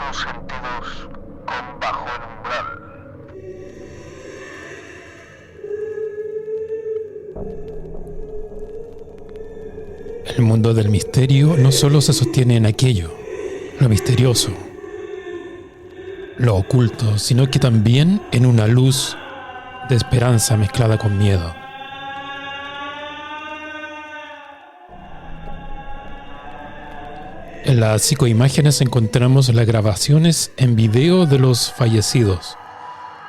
tus sentidos con Bajo el Umbral. El mundo del misterio no solo se sostiene en aquello, lo misterioso, lo oculto, sino que también en una luz de esperanza mezclada con miedo. En las psicoimágenes encontramos las grabaciones en video de los fallecidos,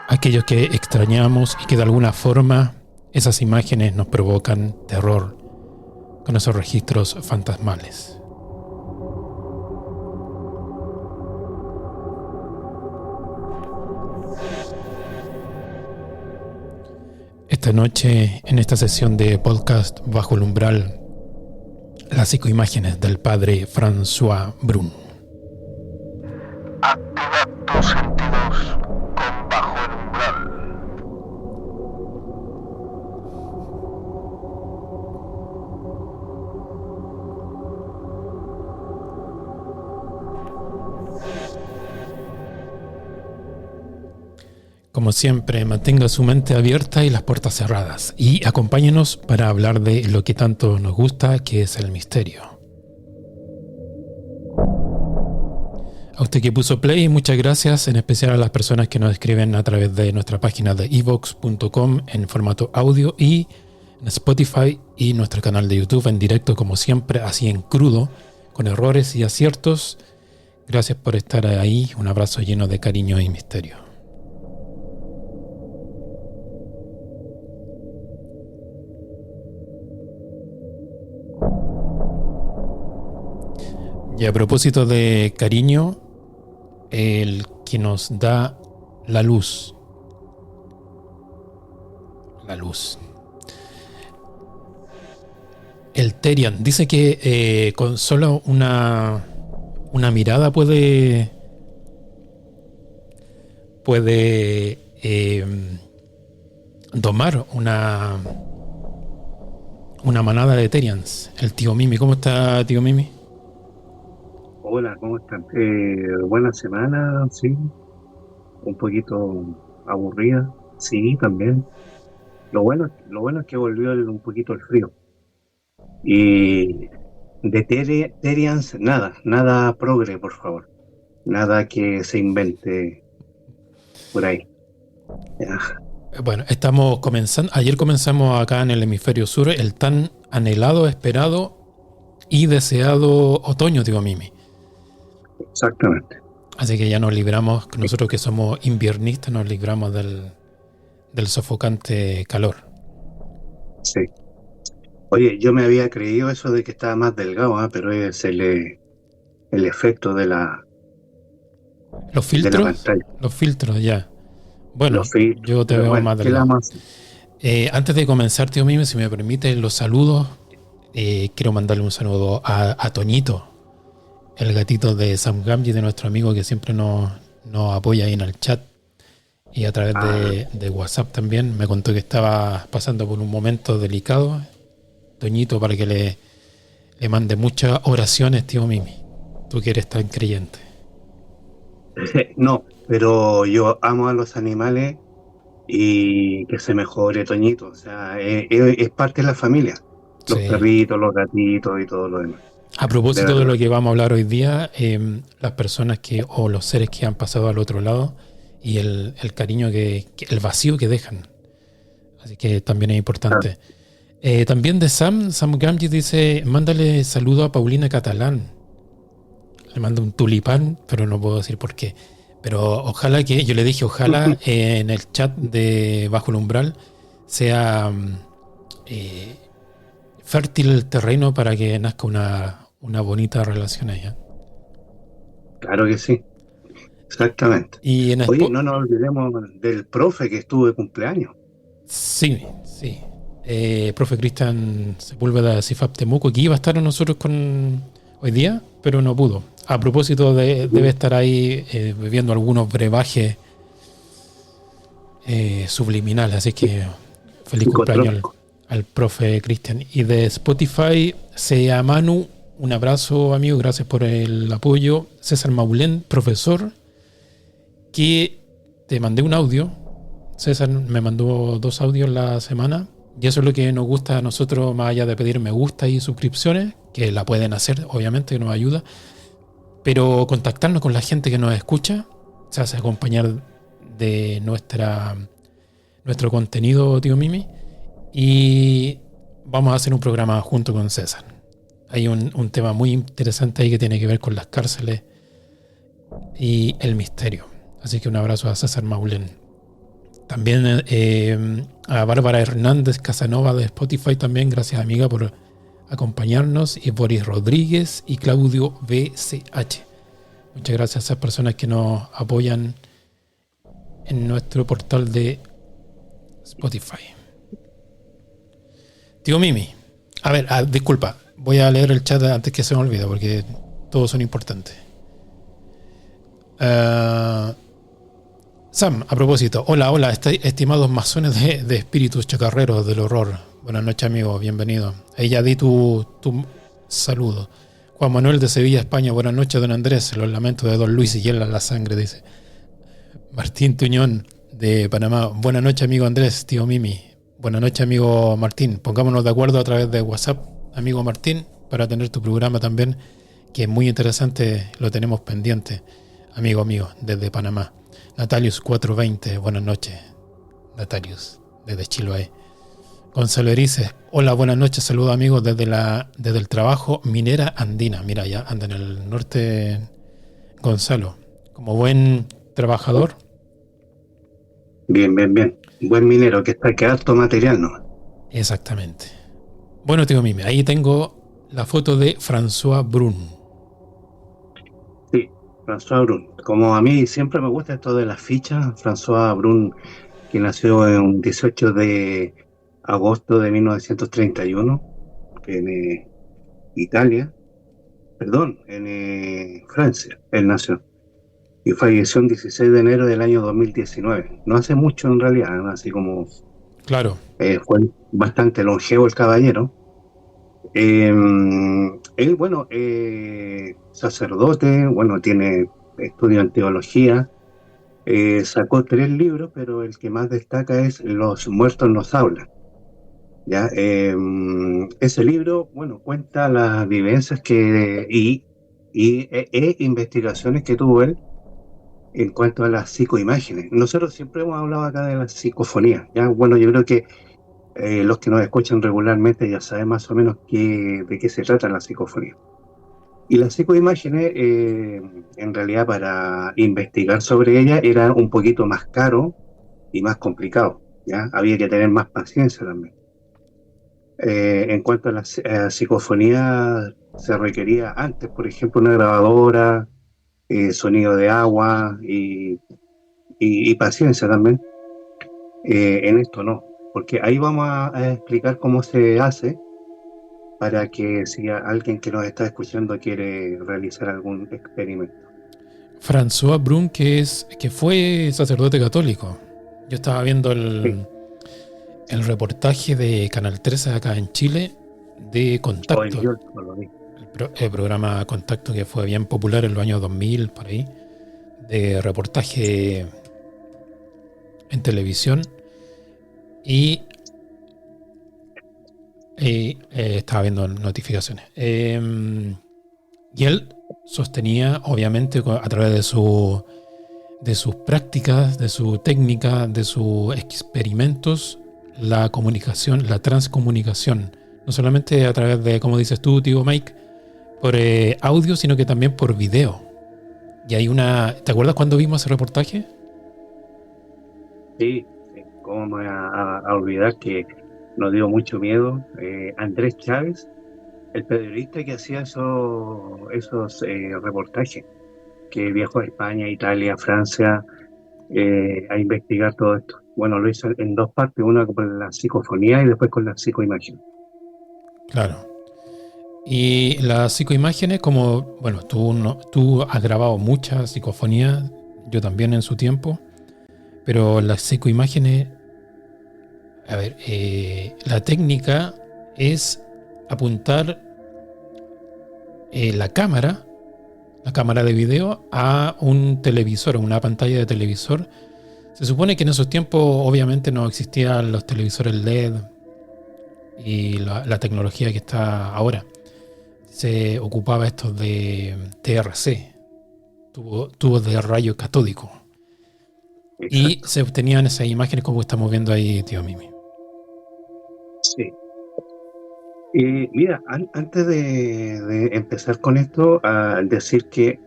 aquellos que extrañamos y que de alguna forma esas imágenes nos provocan terror con esos registros fantasmales. Esta noche, en esta sesión de podcast Bajo el Umbral, las psicoimágenes del padre François Brun. Activa tus sentidos con Bajo el Umbral. Como siempre, mantenga su mente abierta y las puertas cerradas y acompáñenos para hablar de lo que tanto nos gusta, que es el misterio. A usted que puso play, muchas gracias, en especial a las personas que nos escriben a través de nuestra página de evox.com en formato audio y en Spotify y nuestro canal de YouTube en directo, como siempre, así en crudo, con errores y aciertos. Gracias por estar ahí, un abrazo lleno de cariño y misterio. Y a propósito de cariño, el que nos da la luz. La luz. El Terian dice que con solo una mirada puede domar una manada de Terians. El tío Mimi, ¿cómo está, tío Mimi? Hola, ¿cómo están? Buena semana, sí. Un poquito aburrida, sí, también. Lo bueno es que volvió un poquito el frío. Y de Terians, nada progre, por favor. Nada que se invente por ahí. Ya. Bueno, estamos comenzando. Ayer comenzamos acá en el hemisferio sur el tan anhelado, esperado y deseado otoño, tío Mimi. Exactamente. Así que ya nos libramos, nosotros que somos inviernistas, nos libramos del sofocante calor. Sí. Oye, yo me había creído eso de que estaba más delgado, pero es el efecto de la pantalla. Los filtros, ya. Bueno, yo te veo más delgado. Antes de comenzar, tío Mimi, si me permite, los saludos. Quiero mandarle un saludo a Toñito, el gatito de Sam Gamgee, de nuestro amigo que siempre nos apoya ahí en el chat y a través de WhatsApp también. Me contó que estaba pasando por un momento delicado. Toñito, para que le mande muchas oraciones, tío Mimi. Tú que eres tan creyente. No, pero yo amo a los animales y que se mejore Toñito. O sea, es parte de la familia. Los perritos, los gatitos y todo lo demás. A propósito de lo que vamos a hablar hoy día, las personas o los seres que han pasado al otro lado y el cariño, el vacío que dejan. Así que también es importante. También de Sam Gamgee dice, mándale saludo a Paulina Catalán. Le mando un tulipán, pero no puedo decir por qué. Pero ojalá yo le dije, ojalá en el chat de Bajo el Umbral sea fértil el terreno para que nazca una bonita relación allá. Claro que sí, exactamente. Y oye, no nos olvidemos del profe que estuvo de cumpleaños. Sí. Profe Cristian Sepúlveda de CIFAP Temuco, que iba a estar con nosotros hoy día, pero no pudo. A propósito, debe estar ahí bebiendo algunos brebajes subliminales, así que feliz cumpleaños al profe Cristian. Y de Spotify, Seamanu un abrazo, amigo, gracias por el apoyo. César Maulén, profesor, que te mandé un audio. César me mandó 2 audios la semana. Y eso es lo que nos gusta a nosotros, más allá de pedir me gusta y suscripciones, que la pueden hacer, obviamente, que nos ayuda. Pero contactarnos con la gente que nos escucha, se hace acompañar de nuestro contenido, tío Mimi. Y vamos a hacer un programa junto con César. Hay un tema muy interesante ahí que tiene que ver con las cárceles y el misterio. Así que un abrazo a César Maulén. También a Bárbara Hernández Casanova de Spotify también, gracias amiga por acompañarnos, y Boris Rodríguez y Claudio BCH. Muchas gracias a esas personas que nos apoyan en nuestro portal de Spotify. Tío Mimi, a ver, disculpa, voy a leer el chat antes que se me olvide porque todos son importantes. Sam, a propósito, hola, estimados masones de espíritus chacarreros del horror. Buenas noches, amigo, bienvenido. Ahí ya di tu saludo. Juan Manuel de Sevilla, España, buenas noches, don Andrés. Los lamentos de don Luis y hiela la sangre, dice. Martín Tuñón de Panamá, buenas noches, amigo Andrés, tío Mimi. Buenas noches, amigo Martín. Pongámonos de acuerdo a través de WhatsApp, amigo Martín, para tener tu programa también, que es muy interesante, lo tenemos pendiente, amigo mío, desde Panamá. Natalius 420, buenas noches. Natalius, desde Chiloé. Gonzalo Erices, hola, buenas noches, saludos amigos desde el trabajo Minera Andina. Mira, ya anda en el norte Gonzalo. Como buen trabajador. Bien. Buen minero que está que harto material, ¿no? Exactamente. Bueno, tío Mime, ahí tengo la foto de François Brun. Sí, François Brun. Como a mí siempre me gusta esto de las fichas, François Brun, que nació el 18 de agosto de 1931 en Italia, en Francia, él nació. Y falleció el 16 de enero del año 2019. No hace mucho en realidad, ¿no? Así como... Claro. Fue bastante longevo el caballero. Él, bueno, sacerdote, bueno, tiene estudio en teología, sacó 3 libros, pero el que más destaca es Los muertos nos hablan. ¿Ya? Ese libro, bueno, cuenta las vivencias e investigaciones que tuvo él en cuanto a las psicoimágenes. Nosotros siempre hemos hablado acá de las psicofonías, ¿ya? Bueno, yo creo que los que nos escuchan regularmente ya saben más o menos de qué se trata la psicofonía. Y las psicoimágenes, en realidad, para investigar sobre ellas era un poquito más caro y más complicado, ¿ya? Había que tener más paciencia también. En cuanto a la psicofonía, se requería antes, por ejemplo, una grabadora, sonido de agua y paciencia también. En esto no, porque ahí vamos a explicar cómo se hace para que si alguien que nos está escuchando quiere realizar algún experimento. François Brun, que fue sacerdote católico. Yo estaba viendo el reportaje de Canal 13 acá en Chile de Contacto. El programa Contacto, que fue bien popular en los años 2000, por ahí, de reportaje en televisión. Y estaba viendo notificaciones. Y él sostenía, obviamente, a través de sus prácticas, de su técnica, de sus experimentos, la comunicación, la transcomunicación. No solamente a través de, como dices tú, tío Mike, por audio, sino que también por video. Y hay ¿te acuerdas cuando vimos ese reportaje? Sí, cómo me voy a olvidar que nos dio mucho miedo. Andrés Chávez, el periodista que hacía esos reportajes, que viajó a España, Italia, Francia, a investigar todo esto. Bueno, lo hizo en 2 partes, una con la psicofonía y después con la psicoimagen. Claro. Y las psicoimágenes, como, bueno, tú has grabado muchas psicofonías, yo también en su tiempo, pero las psicoimágenes, a ver, la técnica es apuntar la cámara de video, a un televisor, una pantalla de televisor. Se supone que en esos tiempos obviamente no existían los televisores LED y la tecnología que está ahora. Se ocupaba estos de TRC, tubos de rayo catódico. Y Exacto. se obtenían esas imágenes como estamos viendo ahí, tío Mimi. Sí. Mira, antes de empezar con esto, decir que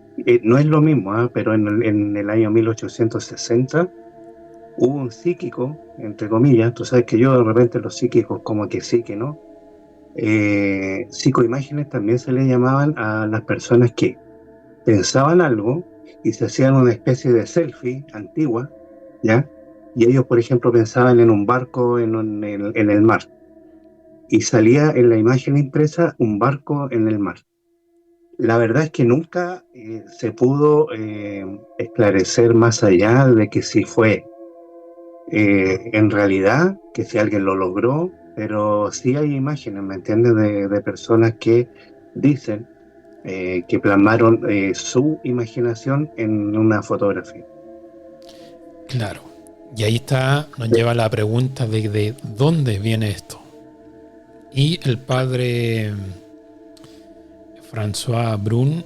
no es lo mismo, pero en el año 1860 hubo un psíquico, entre comillas. Tú sabes que yo de repente los psíquicos como que sí, que no. Psicoimágenes también se le llamaban a las personas que pensaban algo y se hacían una especie de selfie antigua, ¿ya? Y ellos, por ejemplo, pensaban en un barco en el mar y salía en la imagen impresa un barco en el mar. La verdad es que nunca se pudo esclarecer más allá de que si fue en realidad, que si alguien lo logró, pero sí hay imágenes, ¿me entiendes?, de personas que dicen que plasmaron su imaginación en una fotografía. Claro. Y ahí está, nos lleva la pregunta de dónde viene esto. Y el padre François Brun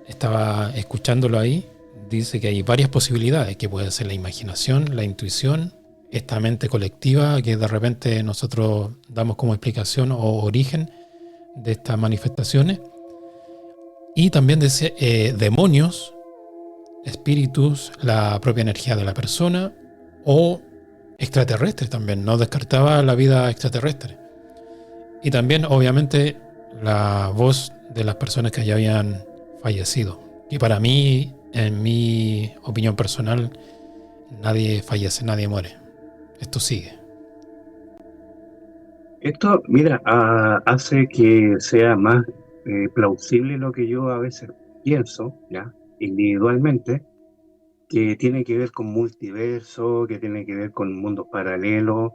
estaba escuchándolo ahí. Dice que hay varias posibilidades, que puede ser la imaginación, la intuición, esta mente colectiva que de repente nosotros damos como explicación o origen de estas manifestaciones. Y también dice demonios, espíritus, la propia energía de la persona o extraterrestres también. No descartaba la vida extraterrestre. Y también, obviamente, la voz de las personas que ya habían fallecido. Y para mí, en mi opinión personal, nadie fallece, nadie muere. Esto sigue. Esto, mira, hace que sea más plausible lo que yo a veces pienso, ¿ya? Individualmente, que tiene que ver con multiverso, que tiene que ver con mundos paralelos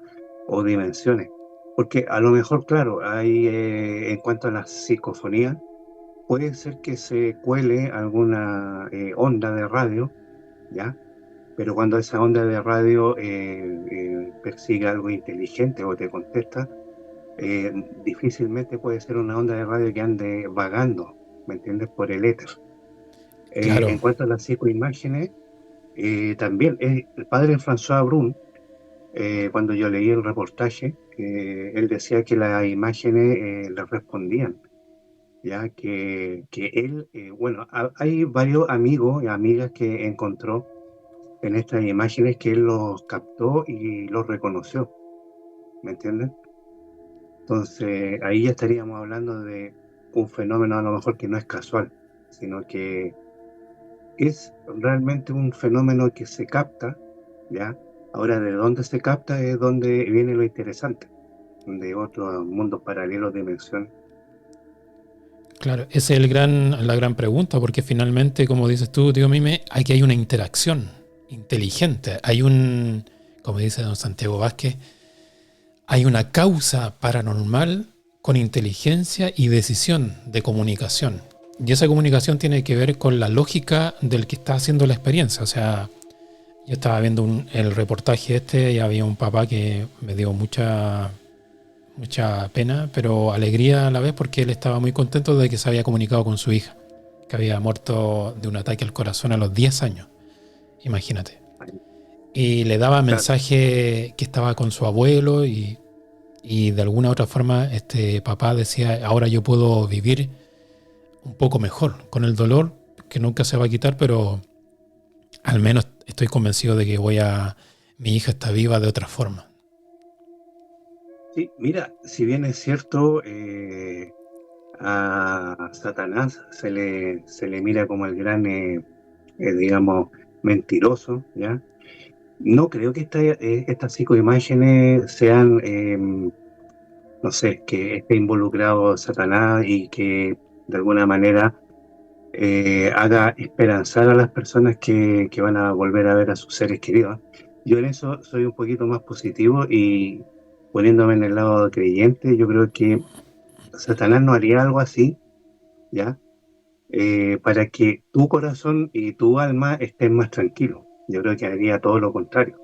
o dimensiones. Porque a lo mejor, claro, hay en cuanto a la psicofonía, puede ser que se cuele alguna onda de radio, ¿ya? Pero cuando esa onda de radio persigue algo inteligente o te contesta, difícilmente puede ser una onda de radio que ande vagando, ¿me entiendes?, por el éter. Claro, En cuanto a las psicoimágenes, también el padre François Brun, cuando yo leí el reportaje, él decía que las imágenes le respondían, ya que él, bueno, hay varios amigos y amigas que encontró en estas imágenes que él los captó y los reconoció, ¿me entiendes? Entonces ahí ya estaríamos hablando de un fenómeno a lo mejor que no es casual, sino que es realmente un fenómeno que se capta, ¿ya? Ahora, de dónde se capta es donde viene lo interesante, de otros mundos paralelos, dimensiones. claro. Esa es la gran pregunta, porque finalmente, como dices tú, tío Mime, aquí hay una interacción inteligente. Hay como dice don Santiago Vázquez, hay una causa paranormal con inteligencia y decisión de comunicación. Y esa comunicación tiene que ver con la lógica del que está haciendo la experiencia. O sea, yo estaba viendo el reportaje y había un papá que me dio mucha pena, pero alegría a la vez, porque él estaba muy contento de que se había comunicado con su hija, que había muerto de un ataque al corazón a los 10 años. Imagínate. Y le daba Claro, mensaje que estaba con su abuelo y de alguna u otra forma este papá decía, ahora yo puedo vivir un poco mejor con el dolor que nunca se va a quitar, pero al menos estoy convencido de que mi hija está viva de otra forma. sí, mira, si bien es cierto, a Satanás se le mira como el gran, digamos, mentiroso, ¿ya? No creo que estas psicoimágenes sean, no sé, que esté involucrado Satanás y que de alguna manera haga esperanzar a las personas que van a volver a ver a sus seres queridos. Yo en eso soy un poquito más positivo y poniéndome en el lado creyente, yo creo que Satanás no haría algo así, ¿ya? para que tu corazón y tu alma estén más tranquilos. Yo creo que haría todo lo contrario.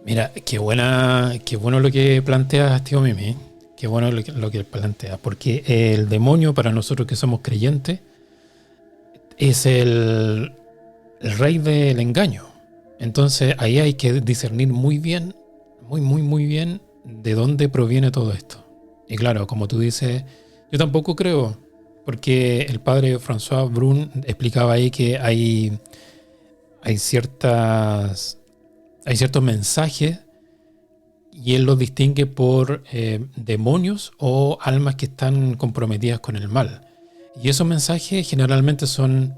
Mira, qué bueno lo que planteas, tío Mimi. Qué bueno lo que planteas. Porque el demonio, para nosotros que somos creyentes, es el rey del engaño. Entonces ahí hay que discernir muy bien, muy bien, de dónde proviene todo esto. Y claro, como tú dices, yo tampoco creo, porque el padre François Brun explicaba ahí que hay ciertas, hay ciertos mensajes y él los distingue por demonios o almas que están comprometidas con el mal. Y esos mensajes generalmente son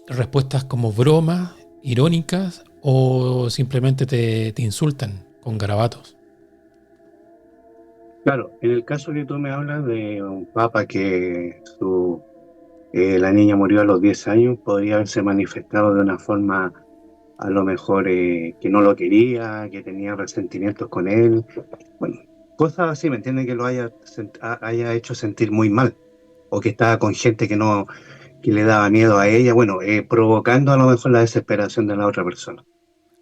respuestas como bromas, irónicas o simplemente te insultan con garabatos. Claro, en el caso que tú me hablas de un papa que la niña murió a los 10 años, podría haberse manifestado de una forma a lo mejor que no lo quería, que tenía resentimientos con él. Bueno, cosas así, ¿me entiendes? Que lo haya hecho sentir muy mal, o que estaba con gente que le daba miedo a ella, bueno, provocando a lo mejor la desesperación de la otra persona.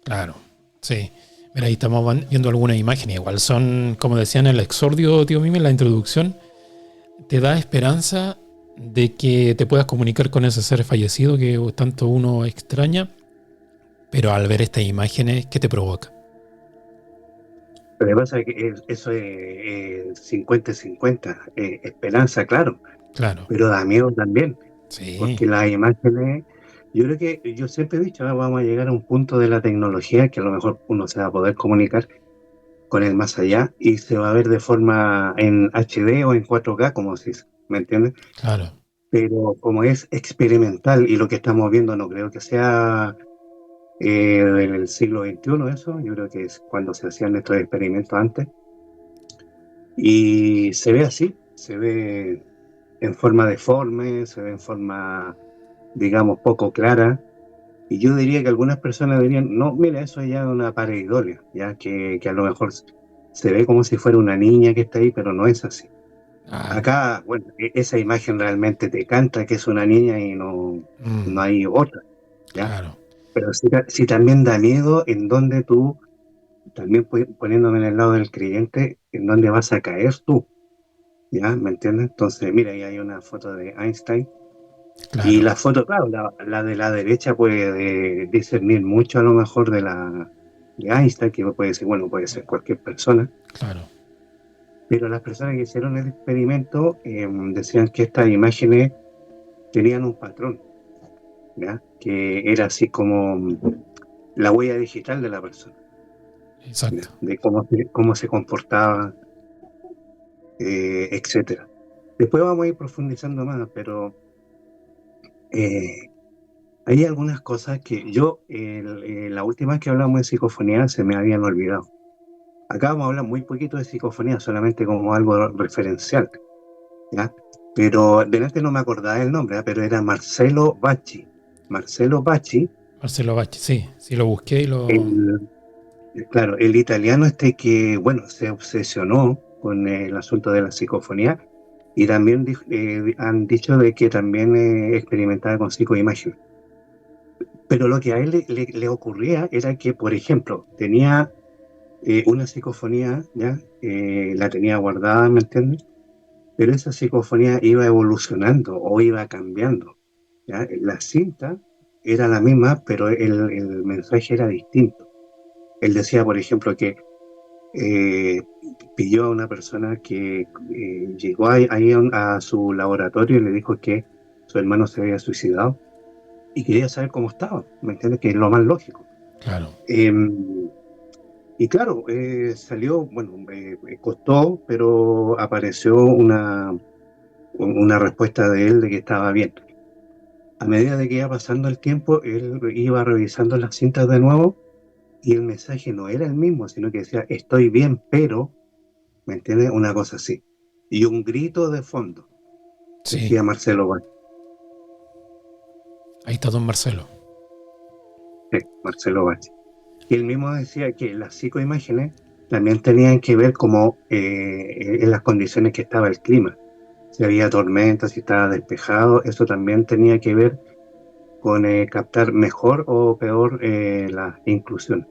Claro, sí. Mira, ahí estamos viendo algunas imágenes. Igual son, como decía en el exordio, tío Mimi, en la introducción, te da esperanza de que te puedas comunicar con ese ser fallecido que tanto uno extraña, pero al ver estas imágenes, ¿qué te provoca? Lo que pasa es que eso es 50-50, esperanza, claro, Claro, pero da miedo también, sí, porque las imágenes, yo siempre he dicho, vamos a llegar a un punto de la tecnología que a lo mejor uno se va a poder comunicar con el más allá y se va a ver de forma en HD o en 4K, como se dice, ¿me entiendes? claro. Pero como es experimental y lo que estamos viendo no creo que sea del siglo XXI eso, yo creo que es cuando se hacían estos experimentos antes, y se ve así, se ve en forma deforme, se ve en forma, digamos, poco clara, y yo diría que algunas personas dirían, no, mira, eso es ya una pareidolia, ya que a lo mejor se ve como si fuera una niña que está ahí, pero no es así. Ah, Acá, bueno, esa imagen realmente te canta que es una niña y no mm, hay otra, ¿ya? claro, Pero sí también da miedo en donde tú, también poniéndome en el lado del creyente, en donde vas a caer tú, ¿ya? ¿Me entiendes? Entonces, mira, ahí hay una foto de Einstein. Y claro, la foto, claro, la de la derecha puede discernir mucho a lo mejor de Einstein, que puede ser, bueno, puede ser cualquier persona, claro. pero las personas que hicieron el experimento decían que estas imágenes tenían un patrón, ¿ya? Que era así como la huella digital de la persona, Exacto. ¿ya? De cómo se comportaba, etcétera. Después vamos a ir profundizando más, pero eh, hay algunas cosas que la última vez que hablamos de psicofonía se me habían olvidado. Acá vamos a hablar muy poquito de psicofonía, solamente como algo referencial, ¿ya? Pero delante no me acordaba el nombre, ¿ya? Pero era Marcelo Bacci. Marcelo Bacci, Marcelo Bacci, sí, sí lo busqué y lo... el, claro, el italiano que, bueno, se obsesionó con el asunto de la psicofonía y también han dicho de que también experimentaba con psicoimágenes. Pero lo que a él le ocurría era que, por ejemplo, tenía una psicofonía, ¿ya? La tenía guardada, ¿me entiendes? Pero esa psicofonía iba evolucionando o iba cambiando, ¿ya? La cinta era la misma, pero el mensaje era distinto. Él decía, por ejemplo, que eh, pilló a una persona que llegó ahí a su laboratorio y le dijo que su hermano se había suicidado y quería saber cómo estaba, ¿me entiendes? Que es lo más lógico. Claro, Y claro, salió, bueno, costó, pero apareció una respuesta de él de que estaba bien. A medida de que iba pasando el tiempo, él iba revisando las cintas de nuevo y el mensaje no era el mismo, sino que decía, estoy bien, pero, ¿me entiendes? Una cosa así. Y un grito de fondo, sí, decía Marcelo Valle. ahí está don Marcelo. Marcelo Valle. Y él mismo decía que las psicoimágenes también tenían que ver como en las condiciones que estaba el clima. si había tormenta, si estaba despejado. Eso también tenía que ver con captar mejor o peor la inclusión.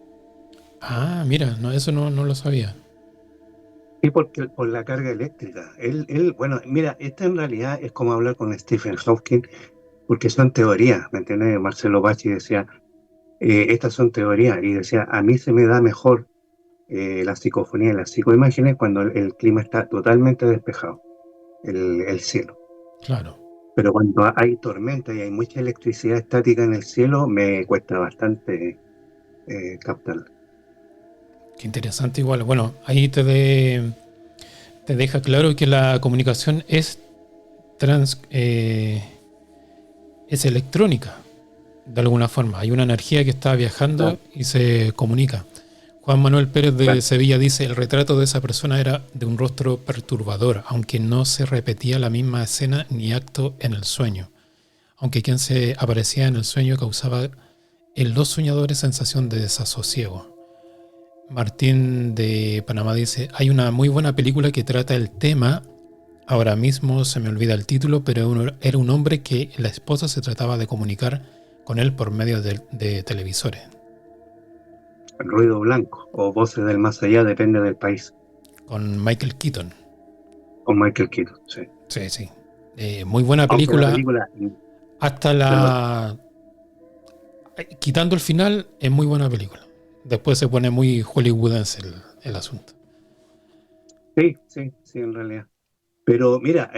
Ah, mira, no, eso no lo sabía. Y porque, por la carga eléctrica. Bueno, mira, esta en realidad es como hablar con Stephen Hawking, porque son teorías, ¿me entiendes? Marcelo Bacci decía, estas son teorías, y decía, a mí se me da mejor la psicofonía y las psicoimágenes cuando el clima está totalmente despejado, el cielo. Claro. Pero cuando hay tormenta y hay mucha electricidad estática en el cielo, me cuesta bastante captarla. Qué interesante igual. Bueno, ahí te deja claro que la comunicación es electrónica, de alguna forma. Hay una energía que está viajando Claro, y se comunica. Juan Manuel Pérez de claro. Sevilla dice, el retrato de esa persona era de un rostro perturbador, aunque no se repetía la misma escena ni acto en el sueño. Aunque quien se aparecía en el sueño causaba en los soñadores sensación de desasosiego. Martín de Panamá dice, hay una muy buena película que trata el tema, ahora mismo se me olvida el título, pero era un hombre que la esposa se trataba de comunicar con él por medio de televisores. Ruido blanco o voces del más allá, depende del país. Con Michael Keaton. Con Michael Keaton, sí. Sí, sí. Muy buena Aunque la película. película, Hasta perdón, la... Quitando el final, es muy buena película. Después se pone muy hollywoodense el asunto. sí, sí, sí, en realidad. Pero mira,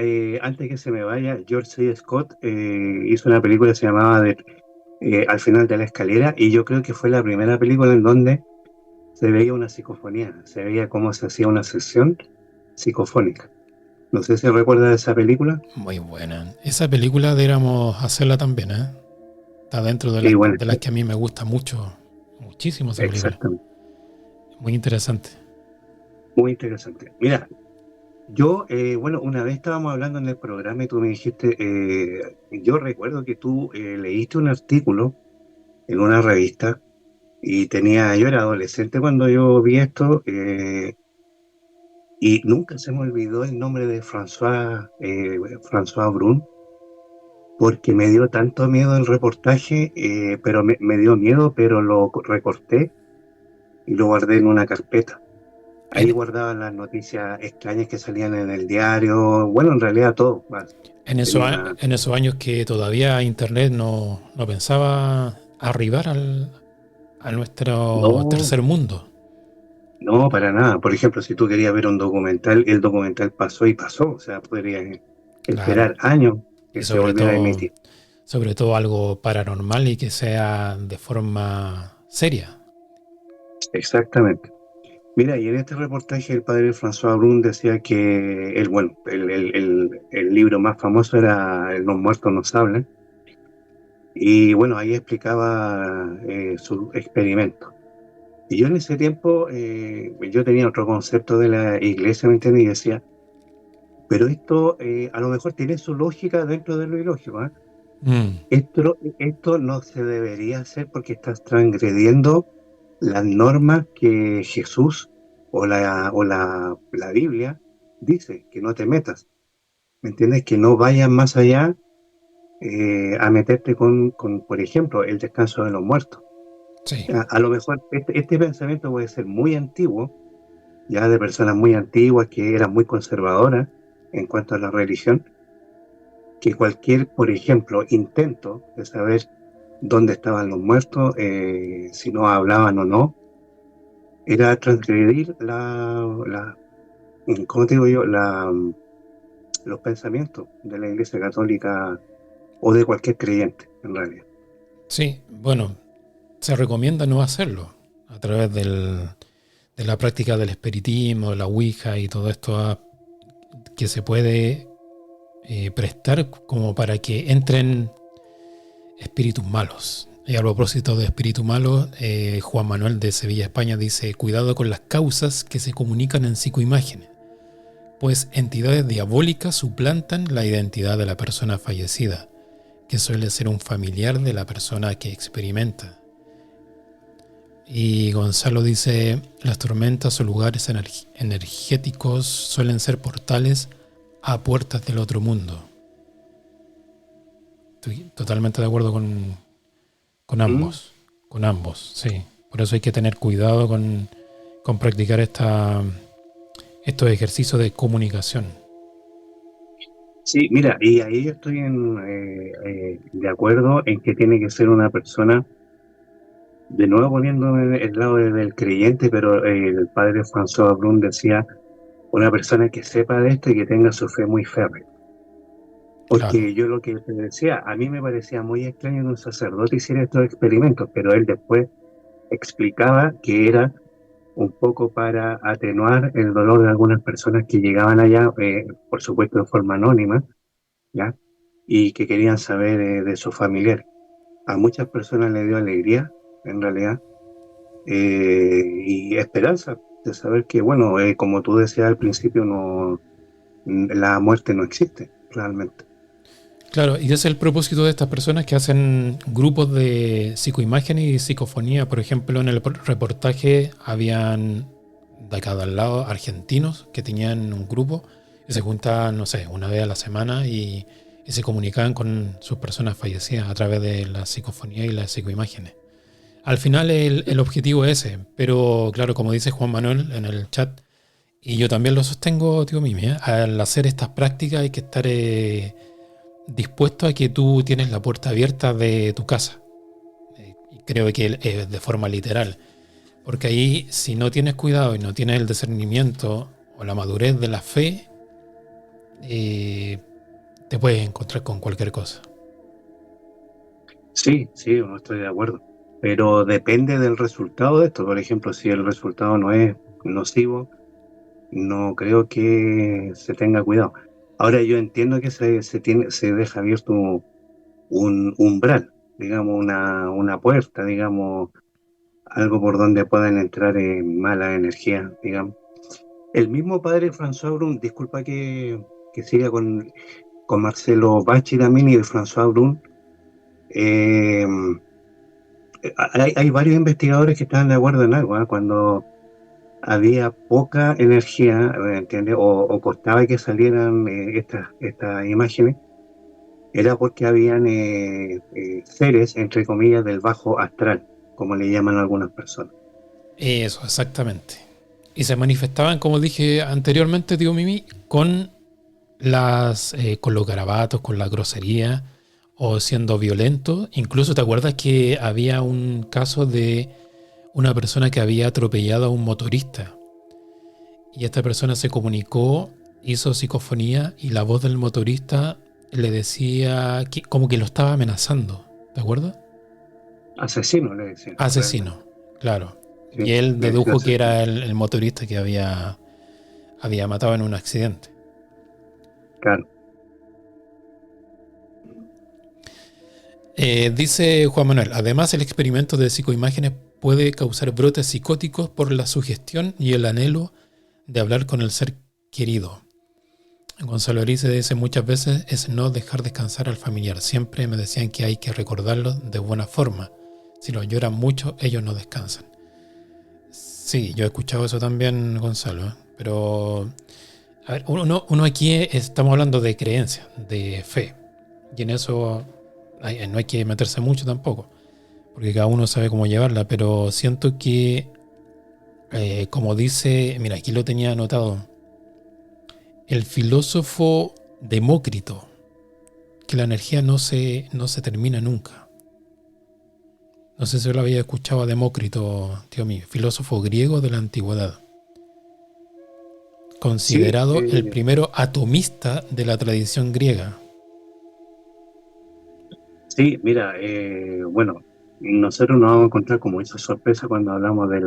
antes que se me vaya, George C. Scott hizo una película que se llamaba Al final de la escalera, y yo creo que fue la primera película en donde se veía una psicofonía, se veía cómo se hacía una sesión psicofónica. No sé si recuerda de esa película. Muy buena. Esa película deberíamos hacerla también, ¿eh? Está dentro Sí, bueno, de las que a mí me gusta mucho, muchísimo esa película. exactamente. Muy interesante. Muy interesante. Mira, yo, bueno, una vez estábamos hablando en el programa y tú me dijiste, yo recuerdo que tú leíste un artículo en una revista y yo era adolescente cuando yo vi esto, y nunca se me olvidó el nombre de François Brun, porque me dio tanto miedo el reportaje, pero me dio miedo, pero lo recorté y lo guardé en una carpeta. Ahí En, guardaba las noticias extrañas que salían en el diario, bueno, en realidad todo, más. Tenía, en esos años que todavía Internet no pensaba arribar a nuestro no, tercer mundo. no, para nada. Por ejemplo, si tú querías ver un documental, el documental pasó y pasó, o sea, podrías Claro. esperar años Y que se volviera a emitir. sobre todo algo paranormal y que sea de forma seria. Exactamente. Mira, y en este reportaje el padre François Brun decía que bueno, el libro más famoso era Los muertos nos hablan, y bueno, ahí explicaba su experimento. Y yo en ese tiempo, yo tenía otro concepto de la iglesia, ¿me entiendes? Y decía, pero esto a lo mejor tiene su lógica dentro de lo ilógico, ¿ah? Mm, Esto no se debería hacer porque estás transgrediendo las normas que Jesús o la Biblia dice, que no te metas, ¿me entiendes? Que no vayas más allá a meterte por ejemplo, el descanso de los muertos. sí. A lo mejor este pensamiento puede ser muy antiguo, ya de personas muy antiguas que eran muy conservadoras en cuanto a la religión, que cualquier, por ejemplo, intento de saber dónde estaban los muertos, si no hablaban o no, era transgredir ¿cómo te digo yo? Los pensamientos de la Iglesia Católica o de cualquier creyente, en realidad. Sí, bueno, se recomienda no hacerlo a través de la práctica del espiritismo, de la Ouija y todo esto que se puede prestar como para que entren espíritus malos. Y a propósito de espíritus malos, Juan Manuel de Sevilla, España dice, cuidado con las causas que se comunican en psicoimágenes, pues entidades diabólicas suplantan la identidad de la persona fallecida, que suele ser un familiar de la persona que experimenta. Y Gonzalo dice, las tormentas o lugares energéticos suelen ser portales a puertas del otro mundo. Estoy totalmente de acuerdo con ¿Mm? ambos. Con ambos, sí. Por eso hay que tener cuidado con practicar estos ejercicios de comunicación. Sí, mira, y ahí estoy de acuerdo en que tiene que ser una persona, de nuevo poniéndome el lado del creyente, pero el padre François Brun decía, una persona que sepa de esto y que tenga su fe muy férrea. Claro, Porque yo lo que te decía, a mí me parecía muy extraño que un sacerdote hiciera estos experimentos, pero él después explicaba que era un poco para atenuar el dolor de algunas personas que llegaban allá, por supuesto de forma anónima, ¿ya? Y que querían saber de su familiar. A muchas personas le dio alegría, en realidad, y esperanza de saber que, bueno, como tú decías al principio, no, la muerte no existe realmente. claro, y ese es el propósito de estas personas que hacen grupos de psicoimágenes y psicofonía. Por ejemplo, en el reportaje habían de acá al lado argentinos que tenían un grupo y se juntaban, no sé, una vez a la semana y se comunicaban con sus personas fallecidas a través de la psicofonía y las psicoimágenes. Al final el objetivo es ese, pero claro, como dice Juan Manuel en el chat, y yo también lo sostengo, tío Mimi, al hacer estas prácticas hay que estar dispuesto a que tú tienes la puerta abierta de tu casa. Y creo que de forma literal. Porque ahí, si no tienes cuidado y no tienes el discernimiento o la madurez de la fe, eh, te puedes encontrar con cualquier cosa. Sí, sí, no estoy de acuerdo. Pero depende del resultado de esto. Por ejemplo, si el resultado no es nocivo, no creo que se tenga cuidado. Ahora yo entiendo que se deja abierto un umbral, digamos, una puerta, digamos, algo por donde puedan entrar mala energía, digamos. El mismo padre François Brun, disculpa que siga con Marcelo Bacci también y el François Brun, eh, hay varios investigadores que están de acuerdo en algo, ¿eh? Cuando había poca energía, ¿entiendes? O costaba que salieran estas imágenes, era porque habían seres, entre comillas, del bajo astral, como le llaman algunas personas. Eso, exactamente. Y se manifestaban, como dije anteriormente, tío Mimi, con los garabatos, con la grosería o siendo violento. Incluso te acuerdas que había un caso de una persona que había atropellado a un motorista y esta persona se comunicó, hizo psicofonía y la voz del motorista le decía que, como que lo estaba amenazando. ¿Te acuerdas? Asesino, le decían, realmente. Asesino, claro. Sí, Y él le decía dedujo que asesino. era el motorista que había matado en un accidente. Claro. Dice Juan Manuel, además el experimento de psicoimágenes puede causar brotes psicóticos por la sugestión y el anhelo de hablar con el ser querido. Gonzalo Erice dice muchas veces es no dejar descansar al familiar. Siempre me decían que hay que recordarlo de buena forma. Si lo lloran mucho, ellos no descansan. Sí, yo he escuchado eso también, Gonzalo. Pero, a ver, uno aquí estamos hablando de creencia, de fe. Y en eso no hay que meterse mucho tampoco, porque cada uno sabe cómo llevarla. Pero siento que, como dice, mira, aquí lo tenía anotado, el filósofo Demócrito, que la energía no se termina nunca. No sé si lo había escuchado a Demócrito, tío mío, filósofo griego de la antigüedad, Sí, considerado el primero atomista de la tradición griega. sí, mira, bueno, nosotros nos vamos a encontrar como esa sorpresa cuando hablamos de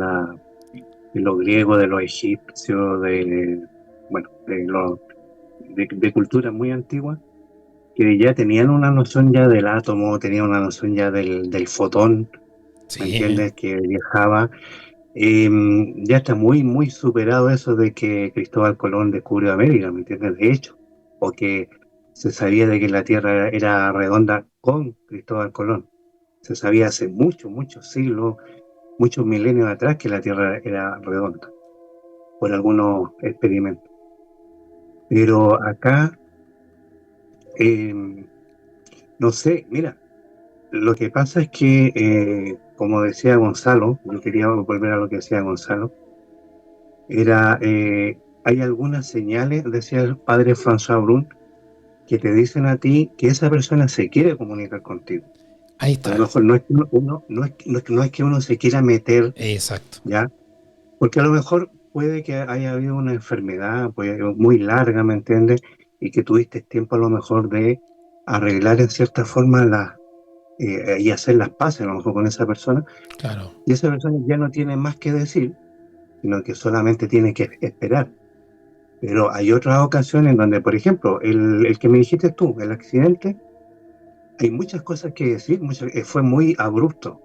los griegos, de los egipcios, bueno, de culturas muy antiguas, que ya tenían una noción ya del átomo, tenían una noción ya del fotón, ¿me Sí, entiendes? Que viajaba. Eh, ya está muy, muy superado eso de que Cristóbal Colón descubrió América, ¿me entiendes? De hecho, o que se sabía de que la Tierra era redonda con Cristóbal Colón. Se sabía hace muchos, muchos siglos, muchos milenios atrás que la Tierra era redonda, por algunos experimentos. Pero acá, eh, no sé, mira, lo que pasa es que, como decía Gonzalo, yo quería volver a lo que decía Gonzalo, hay algunas señales, decía el padre François Brun, que te dicen a ti que esa persona se quiere comunicar contigo. Ahí A lo está. mejor no es que no es que uno se quiera meter, Exacto. ¿ya? Porque a lo mejor puede que haya habido una enfermedad pues, muy larga, ¿me entiendes? Y que tuviste tiempo a lo mejor de arreglar en cierta forma y hacer las paces a lo mejor con esa persona. Claro. Y esa persona ya no tiene más que decir, sino que solamente tiene que esperar. Pero hay otras ocasiones en donde, por ejemplo, el que me dijiste tú, el accidente, hay muchas cosas que decir, fue muy abrupto,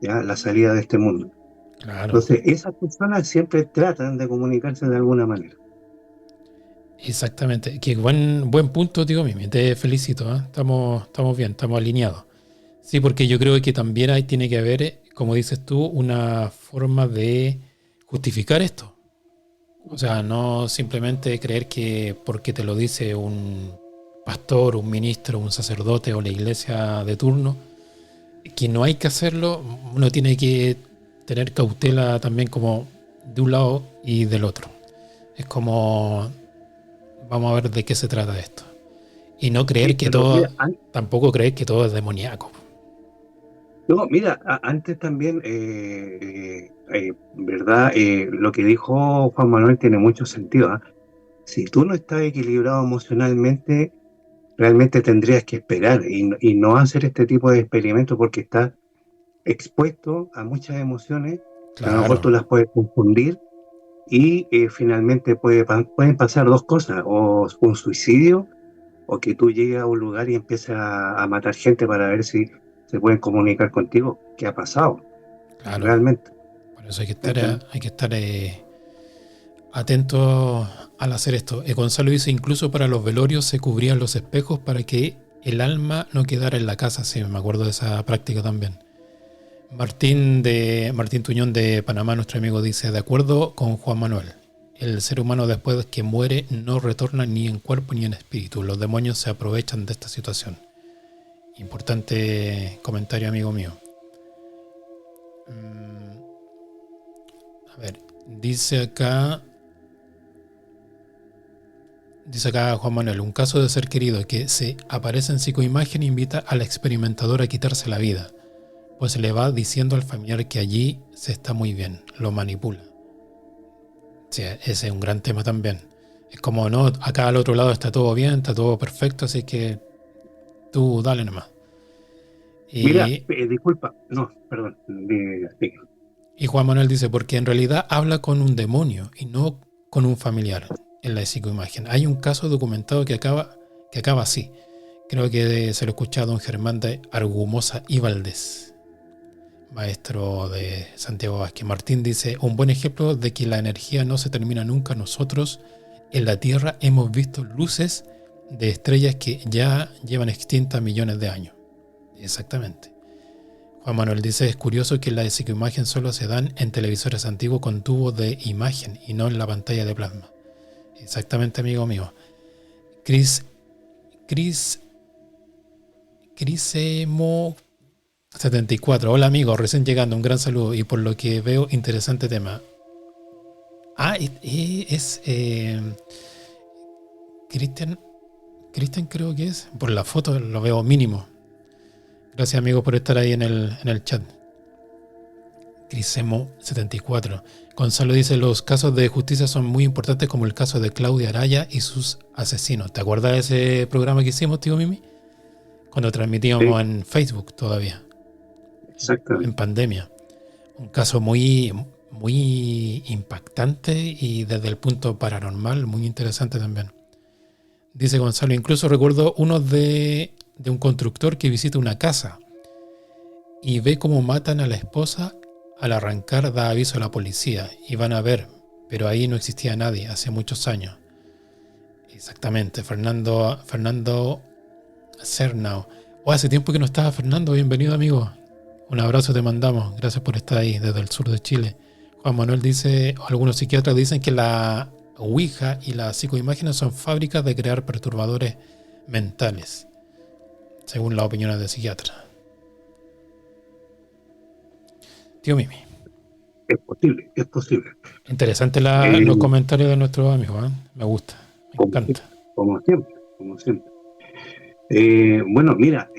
¿ya? La salida de este mundo. Claro. Entonces, esas personas siempre tratan de comunicarse de alguna manera. Exactamente. Qué buen punto, tío Mimi. Te felicito, ¿eh? Estamos bien, estamos alineados. Sí, porque yo creo que también ahí tiene que haber, como dices tú, una forma de justificar esto. O sea, no simplemente creer que porque te lo dice un pastor, un ministro, un sacerdote o la iglesia de turno, que no hay que hacerlo, uno tiene que tener cautela también como de un lado y del otro. Es como, vamos a ver de qué se trata esto. Y no creer Sí, que pero mira, todo, tampoco creer que todo es demoníaco. no, mira, antes también, ¿verdad? Lo que dijo Juan Manuel tiene mucho sentido, ¿ah? Si tú no estás equilibrado emocionalmente, realmente tendrías que esperar y no hacer este tipo de experimentos porque estás expuesto a muchas emociones que a lo mejor Claro, tú las puedes confundir y finalmente pueden pasar dos cosas, o un suicidio o que tú llegues a un lugar y empieces a matar gente para ver si se pueden comunicar contigo. ¿Qué ha pasado? claro. Realmente. Por eso hay que ¿Me estar, entiendes? atento al hacer esto. Gonzalo dice, incluso para los velorios se cubrían los espejos para que el alma no quedara en la casa. Sí, me acuerdo de esa práctica también. Martín Tuñón de Panamá, nuestro amigo, dice, de acuerdo con Juan Manuel, el ser humano después que muere no retorna ni en cuerpo ni en espíritu. Los demonios se aprovechan de esta situación. Importante comentario, amigo mío. A ver, dice acá Juan Manuel, un caso de ser querido que se aparece en psicoimagen e invita al experimentador a quitarse la vida, pues le va diciendo al familiar que allí se está muy bien, lo manipula. Sí, ese es un gran tema también. Es como, no, acá al otro lado está todo bien, está todo perfecto, así que tú dale nomás. Mira, Y, disculpa, no, perdón, y Juan Manuel dice, porque en realidad habla con un demonio y no con un familiar en la psicoimagen. Hay un caso documentado que acaba así. Creo que se lo he escuchado a don Germán de Argumosa y Valdés, maestro de Santiago Vázquez. Martín dice, un buen ejemplo de que la energía no se termina nunca. Nosotros en la Tierra hemos visto luces de estrellas que ya llevan extintas millones de años. Exactamente. Juan Manuel dice, es curioso que la psicoimagen solo se dan en televisores antiguos con tubos de imagen y no en la pantalla de plasma. Exactamente, amigo mío. Cris Crisemo 74. Hola amigo, recién llegando, un gran saludo y por lo que veo, interesante tema. Ah, es Cristian, Cristian creo que es, por la foto lo veo mínimo. Gracias amigo por estar ahí en el chat. Crisemo 74. Gonzalo dice, los casos de justicia son muy importantes como el caso de Claudia Araya y sus asesinos. ¿Te acuerdas de ese programa que hicimos, tío Mimi? Cuando transmitíamos sí, en Facebook todavía, en exactamente. pandemia. Un caso muy, muy impactante y desde el punto paranormal muy interesante también. Dice Gonzalo, incluso recuerdo uno de un constructor que visita una casa y ve cómo matan a la esposa. Al arrancar da aviso a la policía y van a ver, pero ahí no existía nadie hace muchos años. Exactamente, Fernando Cernao. Oh, hace tiempo que no estaba Fernando, bienvenido amigo. Un abrazo te gracias por estar ahí desde el sur de Chile. Juan Manuel dice, algunos psiquiatras dicen que la Ouija y las psicoimágenes son fábricas de crear perturbadores mentales, según las opiniones de psiquiatras. Tío Mimi. Es posible, es posible. Interesante Eh, los comentarios de nuestros amigos, ¿eh? Me gusta, me como, encanta. como siempre, como siempre. Bueno, mira,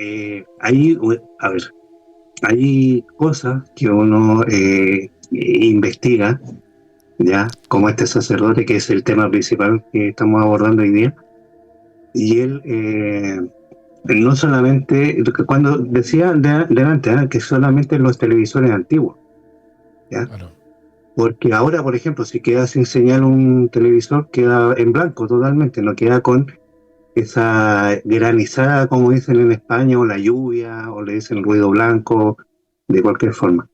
a ver, hay cosas que uno investiga, ya, como este sacerdote, que es el tema principal que estamos abordando hoy día, y él no solamente, cuando decía delante, que solamente los televisores antiguos, ¿ya? Claro. Porque ahora, por ejemplo, si queda sin señal un televisor, queda en blanco totalmente, no queda con esa granizada, como dicen en España, o la lluvia, o le dicen ruido blanco, de cualquier forma.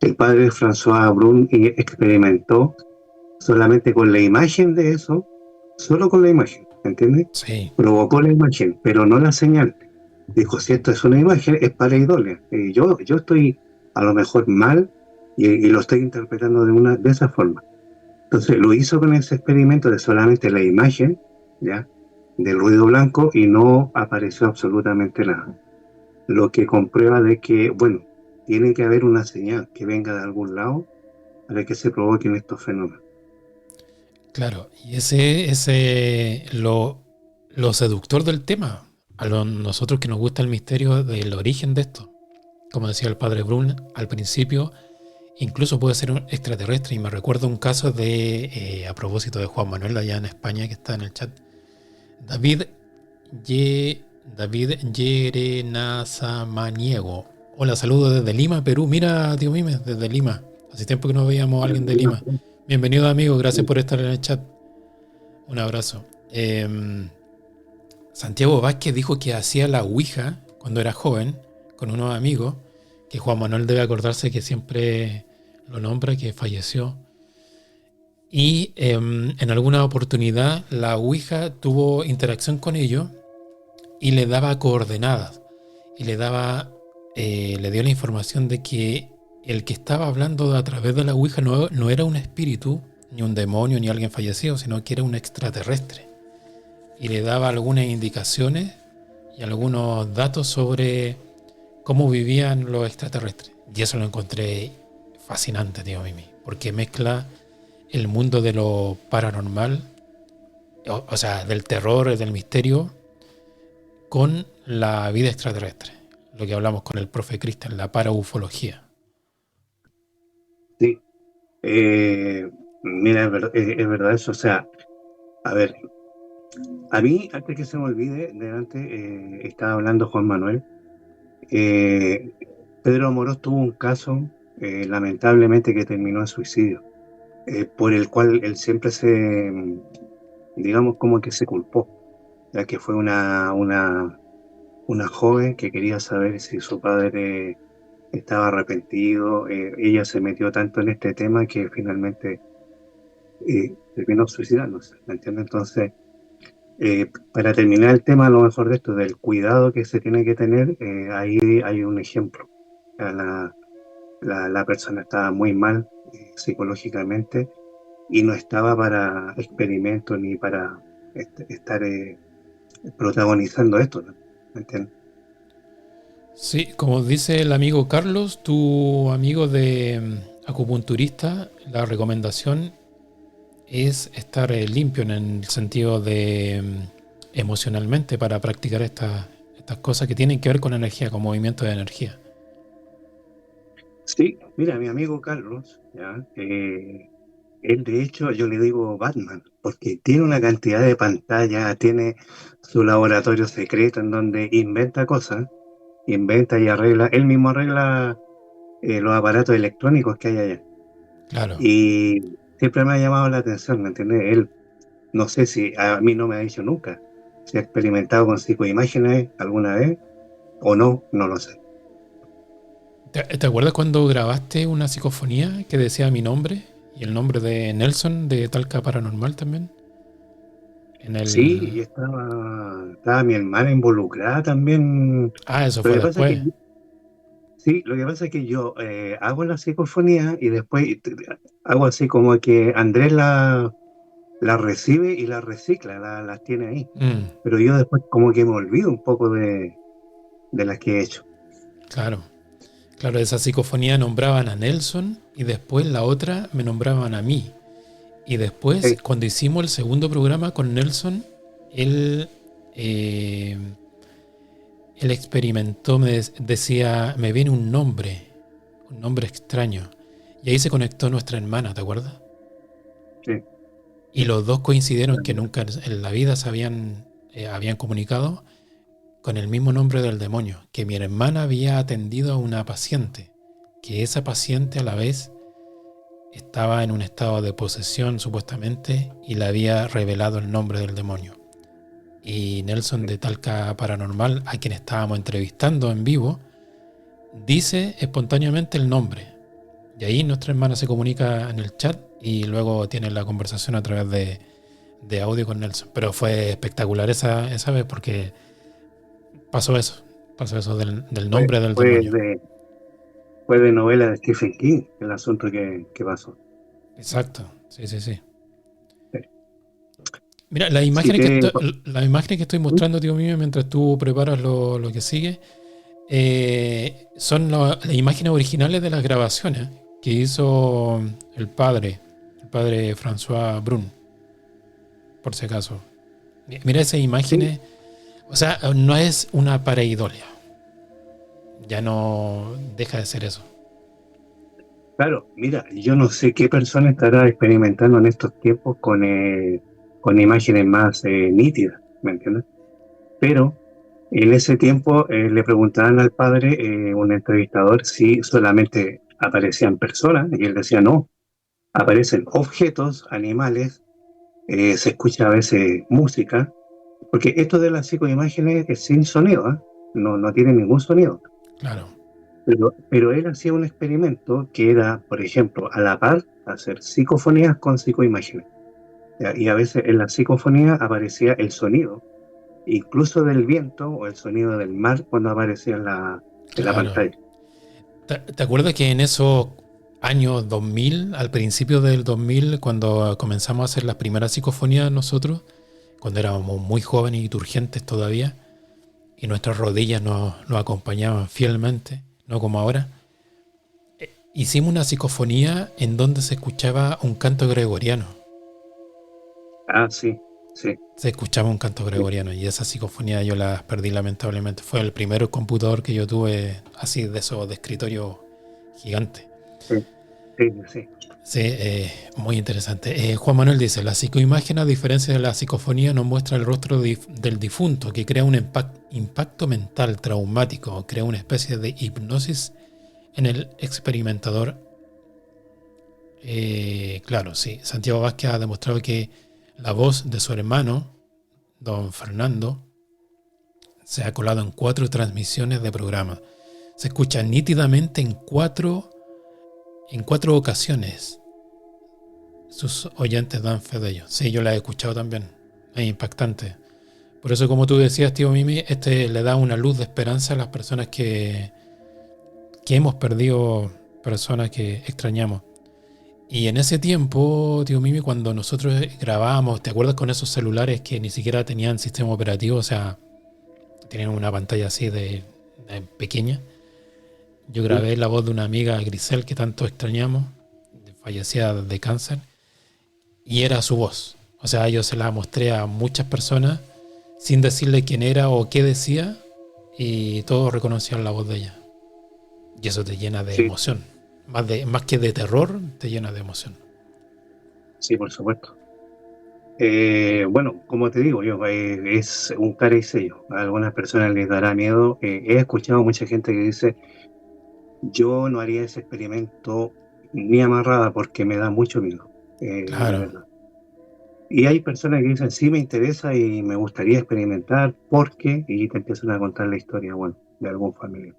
El padre François Brun experimentó solamente con la imagen de eso, solo con la imagen, ¿entiendes? Sí, Provocó la imagen, pero no la señal. Dijo, si esto es una imagen, es pareidolia. Yo estoy a lo mejor mal y lo estoy interpretando de esa forma. Entonces lo hizo con ese experimento de solamente la imagen, ¿ya? Del ruido blanco, y no apareció absolutamente nada. Lo que comprueba de que, bueno, tiene que haber una señal que venga de algún lado para que se provoquen estos fenómenos. claro. Y ese lo seductor del tema. Nosotros que nos gusta el misterio del origen de esto. Como decía el padre Brun al principio, incluso puede ser un extraterrestre. Y me recuerdo un caso a propósito de Juan Manuel allá en España, que está en el chat. David Yerenazamaniego. Hola, saludos desde Lima, Perú. Mira, tío Mime, desde Lima. Hace tiempo que no veíamos a alguien de Lima. Bienvenido, amigo. Gracias por estar en el chat. Un abrazo. Santiago Vázquez dijo que hacía la Ouija cuando era joven con unos amigos, que Juan Manuel debe acordarse que siempre lo nombra, que falleció. Y en alguna oportunidad la Ouija tuvo interacción con ellos y le daba coordenadas y le dio la información de que el que estaba hablando a través de la Ouija no era un espíritu, ni un demonio, ni alguien fallecido, sino que era un extraterrestre. Y le daba algunas indicaciones y algunos datos sobre cómo vivían los extraterrestres. Y eso lo encontré fascinante, tío Mimi, porque mezcla el mundo de lo paranormal, o sea, del terror, del misterio, con la vida extraterrestre. Lo que hablamos con el profe Cristian, la paraufología. Sí, mira, es verdad eso. O sea, a ver, a mí, antes que se me olvide, delante estaba hablando Juan Manuel. eh, Pedro Amorós tuvo un caso, lamentablemente, que terminó en suicidio, por el cual él siempre digamos, como que se culpó, ya que fue una joven que quería saber si su padre estaba arrepentido. Ella se metió tanto en este tema que finalmente terminó suicidándose, ¿me entiendes? Entonces, para terminar el tema, a lo mejor de esto, del cuidado que se tiene que tener, ahí hay un ejemplo. O sea, la persona estaba muy mal psicológicamente, y no estaba para experimentos ni para estar protagonizando esto, ¿no? ¿Me entiendes? Sí, como dice el amigo Carlos, tu amigo de acupunturista, la recomendación es estar limpio en el sentido de emocionalmente para practicar estas cosas que tienen que ver con energía, con movimiento de energía. Sí, mira, mi amigo Carlos, ¿ya? Él, de hecho, yo le digo Batman, porque tiene una cantidad de pantallas, tiene su laboratorio secreto en donde inventa cosas, inventa y arregla, él mismo arregla los aparatos electrónicos que hay allá. Claro. Y siempre me ha llamado la atención, ¿me entiendes? Él, no sé si a mí no me ha dicho nunca si ha experimentado con psicoimágenes alguna vez o no, no lo sé. ¿Te acuerdas cuando grabaste una psicofonía que decía mi nombre y el nombre de Nelson de Talca Paranormal también? En Sí, el... y estaba mi hermana involucrada también. Ah, eso Lo fue que pasa es después. que sí, lo que pasa es que yo hago la psicofonía y después hago así como que Andrés las recibe y las recicla, las tiene ahí. Mm, Pero yo después como que me olvido un poco de las que he hecho. claro. Claro, esa psicofonía nombraban a Nelson y después la otra me nombraban a mí. Y después, Sí, cuando hicimos el segundo programa con Nelson, él, eh, él experimentó, decía, me viene un nombre extraño. Y ahí se conectó nuestra hermana, ¿te acuerdas? sí. Y los dos coincidieron que nunca en la vida habían comunicado con el mismo nombre del demonio, que mi hermana había atendido a una paciente, que esa paciente a la vez estaba en un estado de posesión supuestamente y le había revelado el nombre del demonio. Y Nelson de Talca Paranormal, a quien estábamos entrevistando en vivo, dice espontáneamente el nombre. Y ahí nuestra hermana se comunica en el chat y luego tiene la conversación a través de audio con Nelson. Pero fue espectacular esa vez porque pasó eso del Fue, nombre del fue demonio. de, fue de novela de Stephen King el asunto que pasó. Exacto, sí, sí, sí. Sí. Mira, Si te, las imágenes que estoy mostrando, tío mío, mientras tú preparas lo que sigue, son las imágenes originales de las grabaciones que hizo el padre François Brun, por si acaso. Mira esas sí, imágenes, o sea, no es una pareidolia, ya no deja de ser eso. claro, mira, yo no sé qué persona estará experimentando en estos tiempos con imágenes más nítidas, ¿me entiendes? Pero en ese tiempo le preguntaban al padre, un entrevistador, si solamente aparecían personas, y él decía no, aparecen objetos, animales, se escucha a veces música, porque esto de las psicoimágenes es sin sonido, ¿eh? No tiene ningún sonido. Claro, Pero él hacía un experimento que era, por ejemplo, a la par, hacer psicofonías con psicoimágenes. ¿Ya? Y a veces en la psicofonía aparecía el sonido, incluso del viento o el sonido del mar cuando aparecía en la claro. pantalla. ¿Te acuerdas que en esos años 2000, al principio del 2000, cuando comenzamos a hacer las primeras psicofonías nosotros, cuando éramos muy jóvenes y turgentes todavía, y nuestras rodillas nos acompañaban fielmente, no como ahora, hicimos una psicofonía en donde se escuchaba un canto gregoriano. Ah, sí, sí, Se escuchaba un canto sí, gregoriano y esa psicofonía yo la perdí lamentablemente. Fue el primer computador que yo tuve así de esos de escritorio gigante. sí, sí, sí. Sí, muy interesante. Juan Manuel dice, la psicoimagen a diferencia de la psicofonía nos muestra el rostro del difunto que crea un impacto mental traumático, crea una especie de hipnosis en el experimentador. Claro, sí, Santiago Vázquez ha demostrado que la voz de su hermano, don Fernando, se ha colado en 4 transmisiones de programa. Se escucha nítidamente en cuatro ocasiones. Sus oyentes dan fe de ello. Sí, yo la he escuchado también. Es impactante. Por eso, como tú decías, tío Mimi, le da una luz de esperanza a las personas que hemos perdido, personas que extrañamos. Y en ese tiempo, tío Mimi, cuando nosotros grabábamos, ¿te acuerdas con esos celulares que ni siquiera tenían sistema operativo? O sea, tenían una pantalla así de pequeña. Yo Sí. grabé la voz de una amiga, Grisel, que tanto extrañamos, fallecida de cáncer, y era su voz. O sea, yo se la mostré a muchas personas sin decirle quién era o qué decía, y todos reconocían la voz de ella. Y eso te llena de Sí, emoción. Más que de terror, te llena de emoción. sí, por supuesto. Bueno, como te digo yo, es un cara y sello. A algunas personas les dará miedo. He escuchado mucha gente que dice, yo no haría ese experimento ni amarrada porque me da mucho miedo, la Claro. verdad. Y hay personas que dicen, sí me interesa y me gustaría experimentar porque, y te empiezan a contar la historia, bueno, de algún familiar.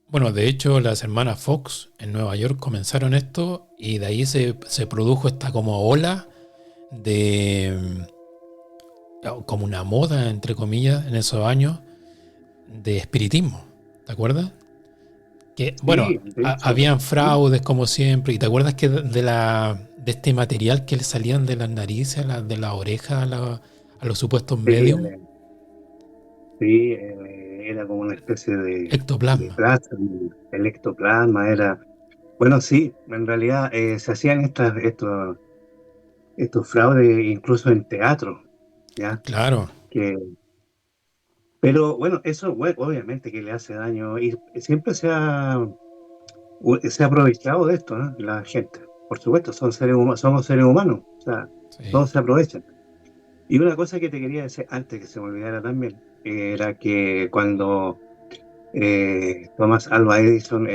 Bueno, de hecho, las hermanas Fox en Nueva York comenzaron esto y de ahí se produjo esta como ola de como una moda, entre comillas, en esos años de espiritismo. ¿Te acuerdas? Que, bueno, Sí, de hecho, habían sí, fraudes como siempre. ¿Y te acuerdas que de este material que le salían de las narices, de la oreja a los supuestos sí, medium? sí, era como una especie de Ectoplasma. plasma, el ectoplasma era. Bueno, sí, en realidad se hacían estos fraudes incluso en teatro, ¿ya? Claro, Que, pero bueno, eso bueno, obviamente que le hace daño y siempre se ha aprovechado de esto, ¿no? La gente. Por supuesto, somos seres humanos, o sea, sí, todos se aprovechan. Y una cosa que te quería decir antes que se me olvidara también, era que cuando Thomas Alva Edison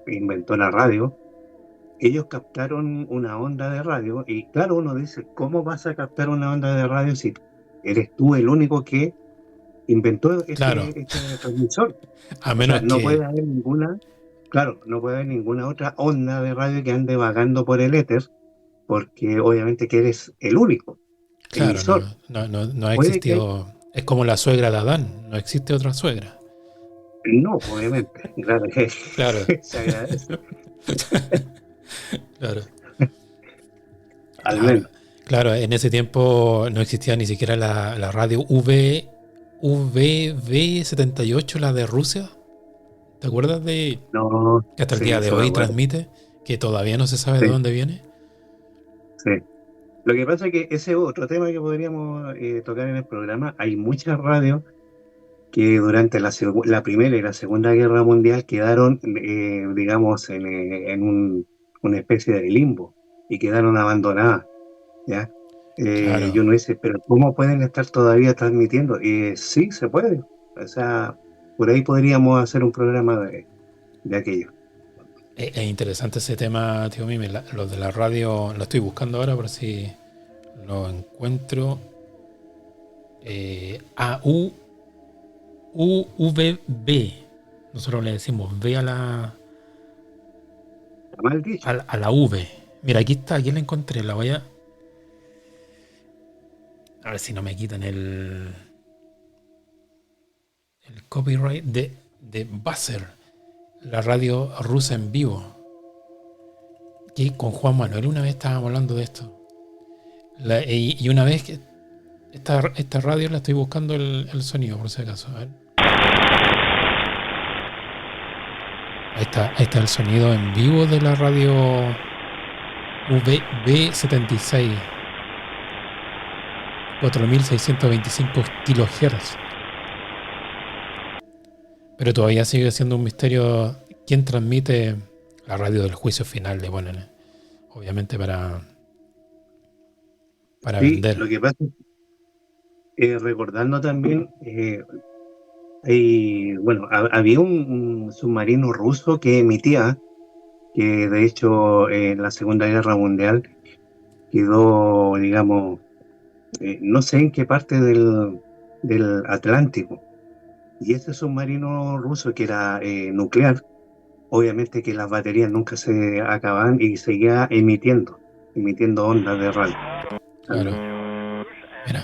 inventó la radio, ellos captaron una onda de radio y claro, uno dice, ¿cómo vas a captar una onda de radio si eres tú el único que inventó claro. este transmisor? A O sea, menos no que, puede haber ninguna, claro, no puede haber ninguna otra onda de radio que ande vagando por el éter, porque obviamente que eres el único claro, emisor. no ha Puede que existido. Es como la suegra de Adán, no existe otra suegra. no, obviamente, claro que Claro, se agradece, claro, al claro. menos. Claro, en ese tiempo no existía ni siquiera la radio VV78, la de Rusia. ¿Te acuerdas de No, que hasta el sí, día de se me hoy acuerdo. transmite? Que todavía no se sabe de Sí, dónde viene. sí. Lo que pasa es que ese es otro tema que podríamos tocar en el programa. Hay muchas radios que durante la Primera y la Segunda Guerra Mundial quedaron, digamos, una especie de limbo y quedaron abandonadas, ¿ya? Y Claro. uno dice, pero ¿cómo pueden estar todavía transmitiendo? Y sí, se puede. O sea, por ahí podríamos hacer un programa de aquello. Es interesante ese tema, tío Mimi. Lo de la radio lo estoy buscando ahora por si lo encuentro. AUVB. Nosotros le decimos V Está mal dicho. a la V. Mira, aquí está, aquí la encontré. La voy a ver si no me quitan el copyright de Buzzer, la radio rusa en vivo. Que con Juan Manuel una vez estábamos hablando de esto. Y una vez que esta radio la estoy buscando el sonido, por si acaso. A ver. Ahí está el sonido en vivo de la radio VB76, 4625 kilohertz. Pero todavía sigue siendo un misterio quién transmite la radio del juicio final, le ponen. Obviamente para Sí, vender. lo que pasa es recordando también, bueno, había un submarino ruso que emitía, que de hecho en la Segunda Guerra Mundial quedó, digamos, no sé en qué parte del Atlántico. Y ese submarino ruso que era nuclear, obviamente que las baterías nunca se acababan y seguía emitiendo ondas de radio Claro. también. Mira.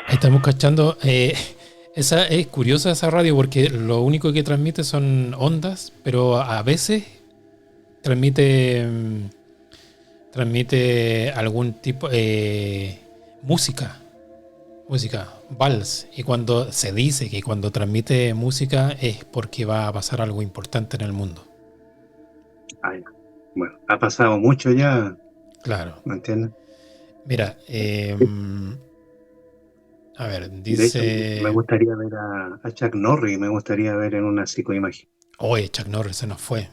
Ahí estamos cachando. Esa es curiosa esa radio porque lo único que transmite son ondas, pero a veces transmite transmite algún tipo música, vals. Y cuando se dice que cuando transmite música es porque va a pasar algo importante en el mundo. Ah, ya. Bueno, ha pasado mucho ya, Claro. ¿me entiendes? Mira, a ver, De hecho, me dice. gustaría ver a Chuck Norris, me gustaría ver en una psicoimagen. Oye, Chuck Norris se nos fue.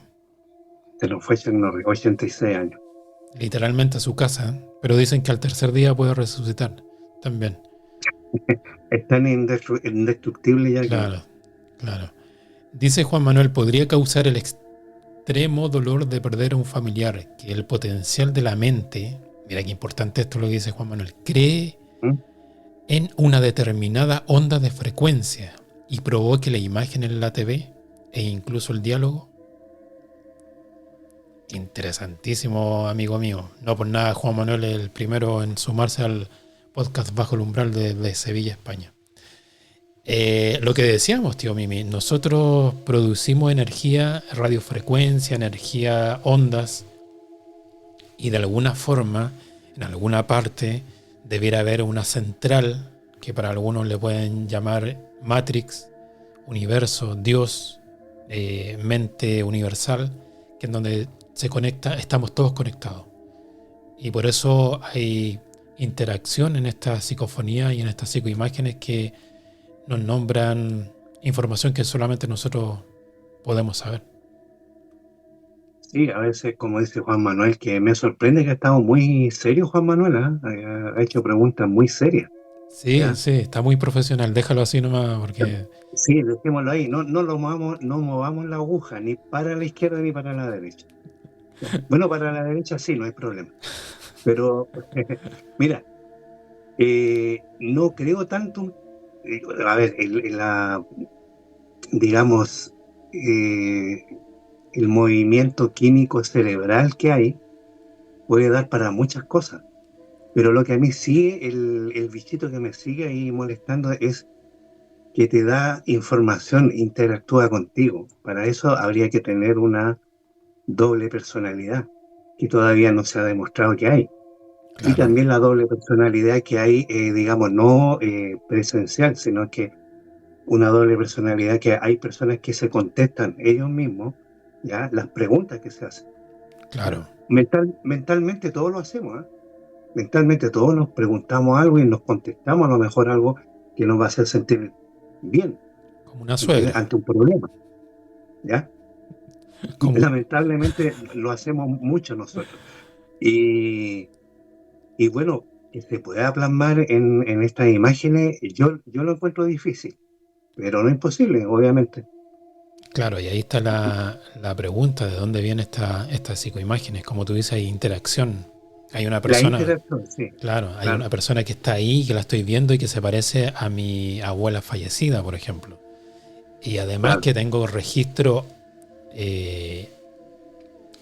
Se nos fue Chuck Norris, 86 años. Literalmente a su casa, pero dicen que al tercer día puede resucitar también. Es tan indestructible ya que Claro, claro. Dice Juan Manuel, podría causar el extremo dolor de perder a un familiar, que el potencial de la mente, mira qué importante esto lo que dice Juan Manuel, cree ¿Mm? en una determinada onda de frecuencia y provoque la imagen en la TV e incluso el diálogo. Interesantísimo, amigo mío. No por nada, Juan Manuel es el primero en sumarse al podcast Bajo el Umbral de Sevilla, España. Lo que decíamos, tío Mimi, nosotros producimos energía, radiofrecuencia, energía, ondas, y de alguna forma, en alguna parte, debiera haber una central que para algunos le pueden llamar Matrix, universo, Dios, mente universal, que en donde se conecta, estamos todos conectados. Y por eso hay interacción en esta psicofonía y en estas psicoimágenes que nos nombran información que solamente nosotros podemos saber. Sí, a veces, como dice Juan Manuel, que me sorprende que ha estado muy serio Juan Manuel, ¿ah? Ha hecho preguntas muy serias, Sí, ¿ya? sí, está muy profesional. Déjalo así nomás porque... Sí, dejémoslo ahí, no movamos la aguja, ni para la izquierda ni para la derecha. ¿Ya? Bueno, para la derecha sí, no hay problema. Pero, mira, no creo tanto, a ver, digamos, eh, el movimiento químico cerebral que hay puede dar para muchas cosas. Pero lo que a mí sí, el bichito que me sigue ahí molestando es que te da información, interactúa contigo. Para eso habría que tener una doble personalidad, que todavía no se ha demostrado que hay. Y Claro, también la doble personalidad que hay, digamos, no presencial, sino que una doble personalidad que hay personas que se contestan ellos mismos, ¿ya? Las preguntas que se hacen, ¿ya? claro. Mentalmente todos lo hacemos, ¿ah? Mentalmente todos nos preguntamos algo y nos contestamos a lo mejor algo que nos va a hacer sentir bien, Como una ¿entiendes? suegra. Ante un problema, ¿ya? Como... Lamentablemente lo hacemos mucho nosotros. Y, y bueno, que se pueda plasmar en estas imágenes, yo lo encuentro difícil, pero no imposible, obviamente. Claro, y ahí está la pregunta de dónde viene estas psicoimágenes. Como tú dices, hay interacción. Hay una La persona, interacción, sí, claro, hay claro, una persona que está ahí, que la estoy viendo y que se parece a mi abuela fallecida, por ejemplo. Y además claro. que tengo registro eh,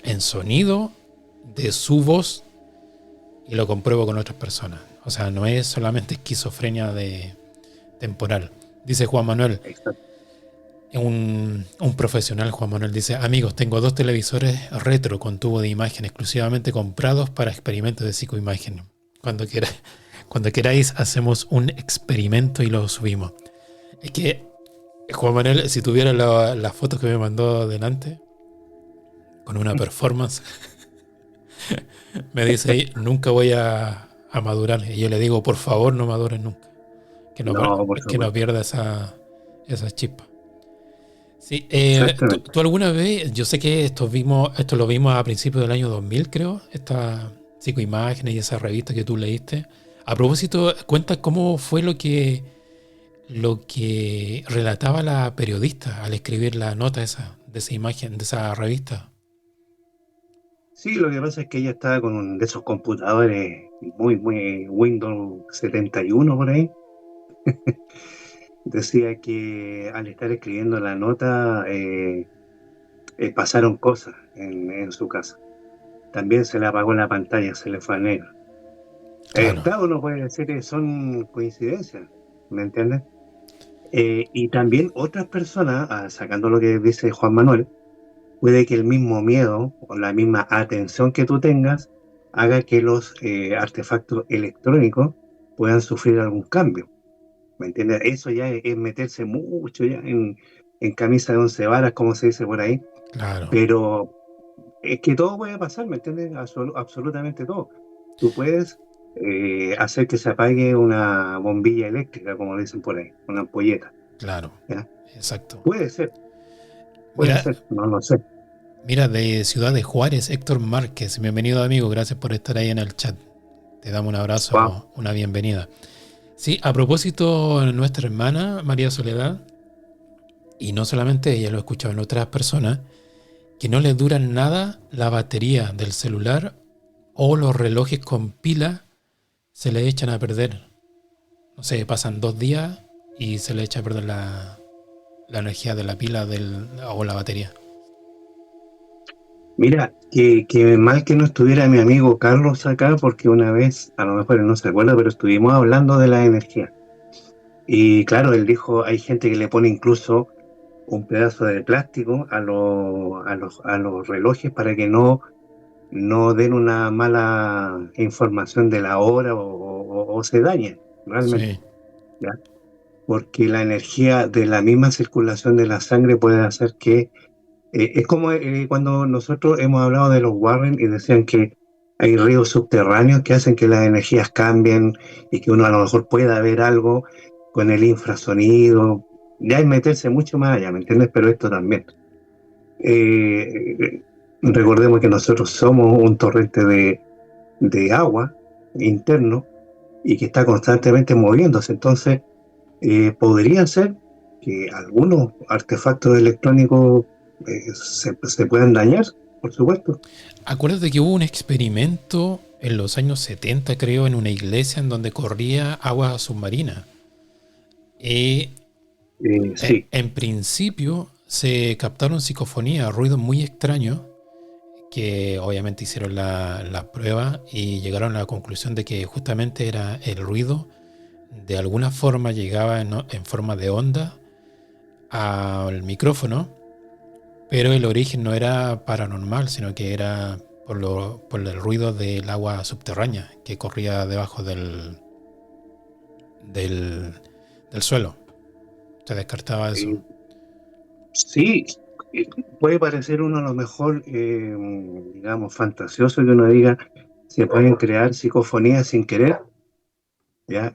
en sonido de su voz y lo compruebo con otras personas. O sea, no es solamente esquizofrenia de temporal. Dice Juan Manuel, Exacto. un profesional, Juan Manuel, dice, amigos, tengo 2 televisores retro con tubo de imagen exclusivamente comprados para experimentos de psicoimagen. Cuando, quiera, cuando queráis hacemos un experimento y lo subimos. Es que, Juan Manuel, si tuviera las fotos que me mandó delante, con una performance, me dice ahí, nunca voy a madurar. Y yo le digo, por favor, no madures nunca. No, por Que no supuesto. pierda esa chispa. Sí, Exactamente. ¿tú alguna vez, yo sé que esto lo vimos a principios del año 2000, creo, esta psicoimágenes y esa revista que tú leíste. A propósito, cuenta cómo fue lo que relataba la periodista al escribir la nota esa, de esa imagen, de esa revista. Sí, lo que pasa es que ella estaba con un de esos computadores muy Windows 71 por ahí. Decía que al estar escribiendo la nota pasaron cosas en su casa. También se le apagó la pantalla, se le fue a negro. Claro, Claro, uno puede decir que son coincidencias, ¿me entiendes? Y también otras personas, sacando lo que dice Juan Manuel, puede que el mismo miedo o la misma atención que tú tengas haga que los artefactos electrónicos puedan sufrir algún cambio. ¿Me entiendes? Eso ya es meterse mucho ya en camisa de 11 varas, como se dice por ahí. claro, Pero es que todo puede pasar, ¿me entiendes? Absolutamente todo. Tú puedes hacer que se apague una bombilla eléctrica, como dicen por ahí, una ampolleta, claro, ¿ya? exacto. Puede ser, Mira, no lo sé. mira, de Ciudad de Juárez, Héctor Márquez, bienvenido amigo, gracias por estar ahí en el chat. Te damos un Wow. abrazo, una bienvenida. Sí, a propósito, nuestra hermana María Soledad, y no solamente ella, lo he escuchado en otras personas, que no les dura nada la batería del celular o los relojes con pila se le echan a perder. No sé, pasan 2 días y se le echa a perder la energía de la pila o la batería. Mira, que mal que no estuviera mi amigo Carlos acá, porque una vez, a lo mejor él no se acuerda, pero estuvimos hablando de la energía. Y claro, él dijo, hay gente que le pone incluso un pedazo de plástico a los relojes para que no den una mala información de la hora o se dañen, realmente, Sí, ¿ya? Porque la energía de la misma circulación de la sangre puede hacer que es como cuando nosotros hemos hablado de los Warren y decían que hay ríos subterráneos que hacen que las energías cambien y que uno a lo mejor pueda ver algo con el infrasonido. Ya es meterse mucho más allá, ¿me entiendes? Pero esto también. Eh, Recordemos que nosotros somos un torrente de agua interno y que está constantemente moviéndose. Entonces, podría ser que algunos artefactos electrónicos se puedan dañar, por supuesto. acuérdate que hubo un experimento en los años 70, creo, en una iglesia en donde corría agua submarina. Y Sí, en principio se captaron psicofonías, ruidos muy extraños, que obviamente hicieron la prueba y llegaron a la conclusión de que justamente era el ruido, de alguna forma llegaba en forma de onda al micrófono, pero el origen no era paranormal, sino que era por el ruido del agua subterránea que corría debajo del, del suelo. Se descartaba eso. eh, sí, eh, puede parecer uno a lo mejor, digamos, fantasioso que uno diga, se pueden crear psicofonías sin querer, ¿ya?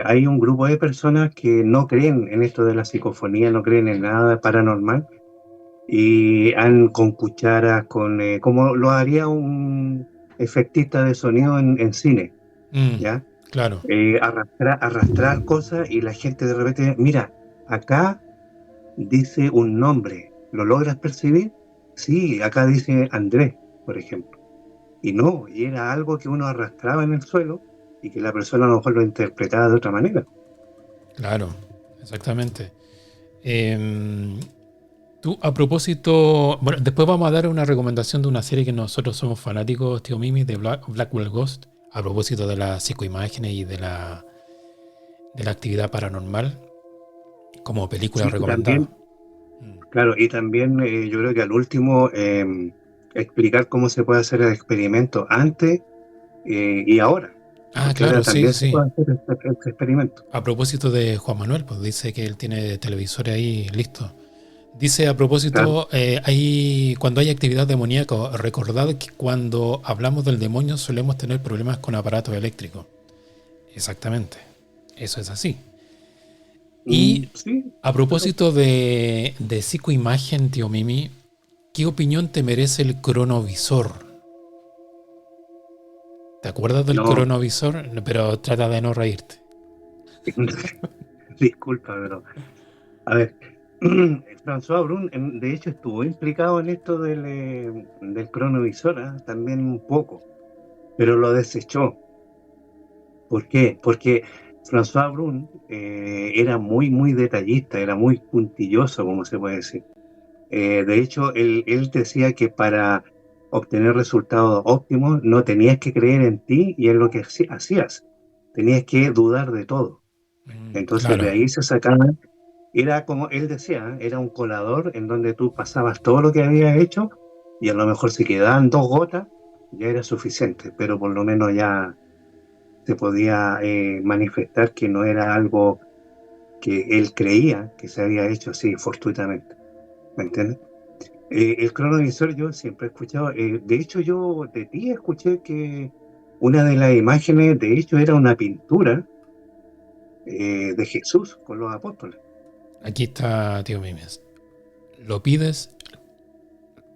Hay un grupo de personas que no creen en esto de la psicofonía, no creen en nada paranormal y han con cucharas, como lo haría un efectista de sonido en cine, Mm, ¿ya? claro, Arrastrar cosas y la gente de repente, mira, acá dice un nombre, ¿lo logras percibir? Sí, acá dice Andrés, por ejemplo. Y no, y era algo que uno arrastraba en el suelo y que la persona a lo mejor lo interpretaba de otra manera. claro, exactamente. Em, Tú, a propósito, bueno, después vamos a dar una recomendación de una serie que nosotros somos fanáticos, tío Mimi, de Blackwell Ghost, a propósito de las psicoimágenes y de la actividad paranormal, como película Sí, y recomendada. también, Mm. claro, y también yo creo que al último explicar cómo se puede hacer el experimento antes y ahora, Ah, porque claro, ahora sí, también sí, se sí. puede hacer este experimento. A propósito de Juan Manuel, pues dice que él tiene televisores ahí listos. Dice a Claro. propósito, cuando hay actividad demoníaca, recordad que cuando hablamos del demonio solemos tener problemas con aparatos eléctricos. Exactamente, eso es así. Y Sí, a pero propósito de psicoimagen, tío Mimi, ¿qué opinión te merece el cronovisor? ¿Te acuerdas del no, cronovisor? No, pero trata de no reírte. disculpa, pero a ver, François Brun, de hecho, estuvo implicado en esto del cronovisor, ¿ah? También un poco, pero lo desechó. ¿Por qué? Porque François Brun era muy, muy detallista, era muy puntilloso, como se puede decir. De hecho, él decía que para obtener resultados óptimos no tenías que creer en ti y en lo que hacías, tenías que dudar de todo. Entonces, de Claro, ahí se sacaba. Era como él decía, ¿eh? Era un colador en donde tú pasabas todo lo que habías hecho y a lo mejor si quedaban 2 gotas ya era suficiente, pero por lo menos ya se podía manifestar que no era algo que él creía que se había hecho así fortuitamente. ¿Me entiendes? El cronovisor yo siempre he escuchado, de hecho yo de ti escuché que una de las imágenes de hecho era una pintura de Jesús con los apóstoles. aquí está, tío Mimes. Lo pides,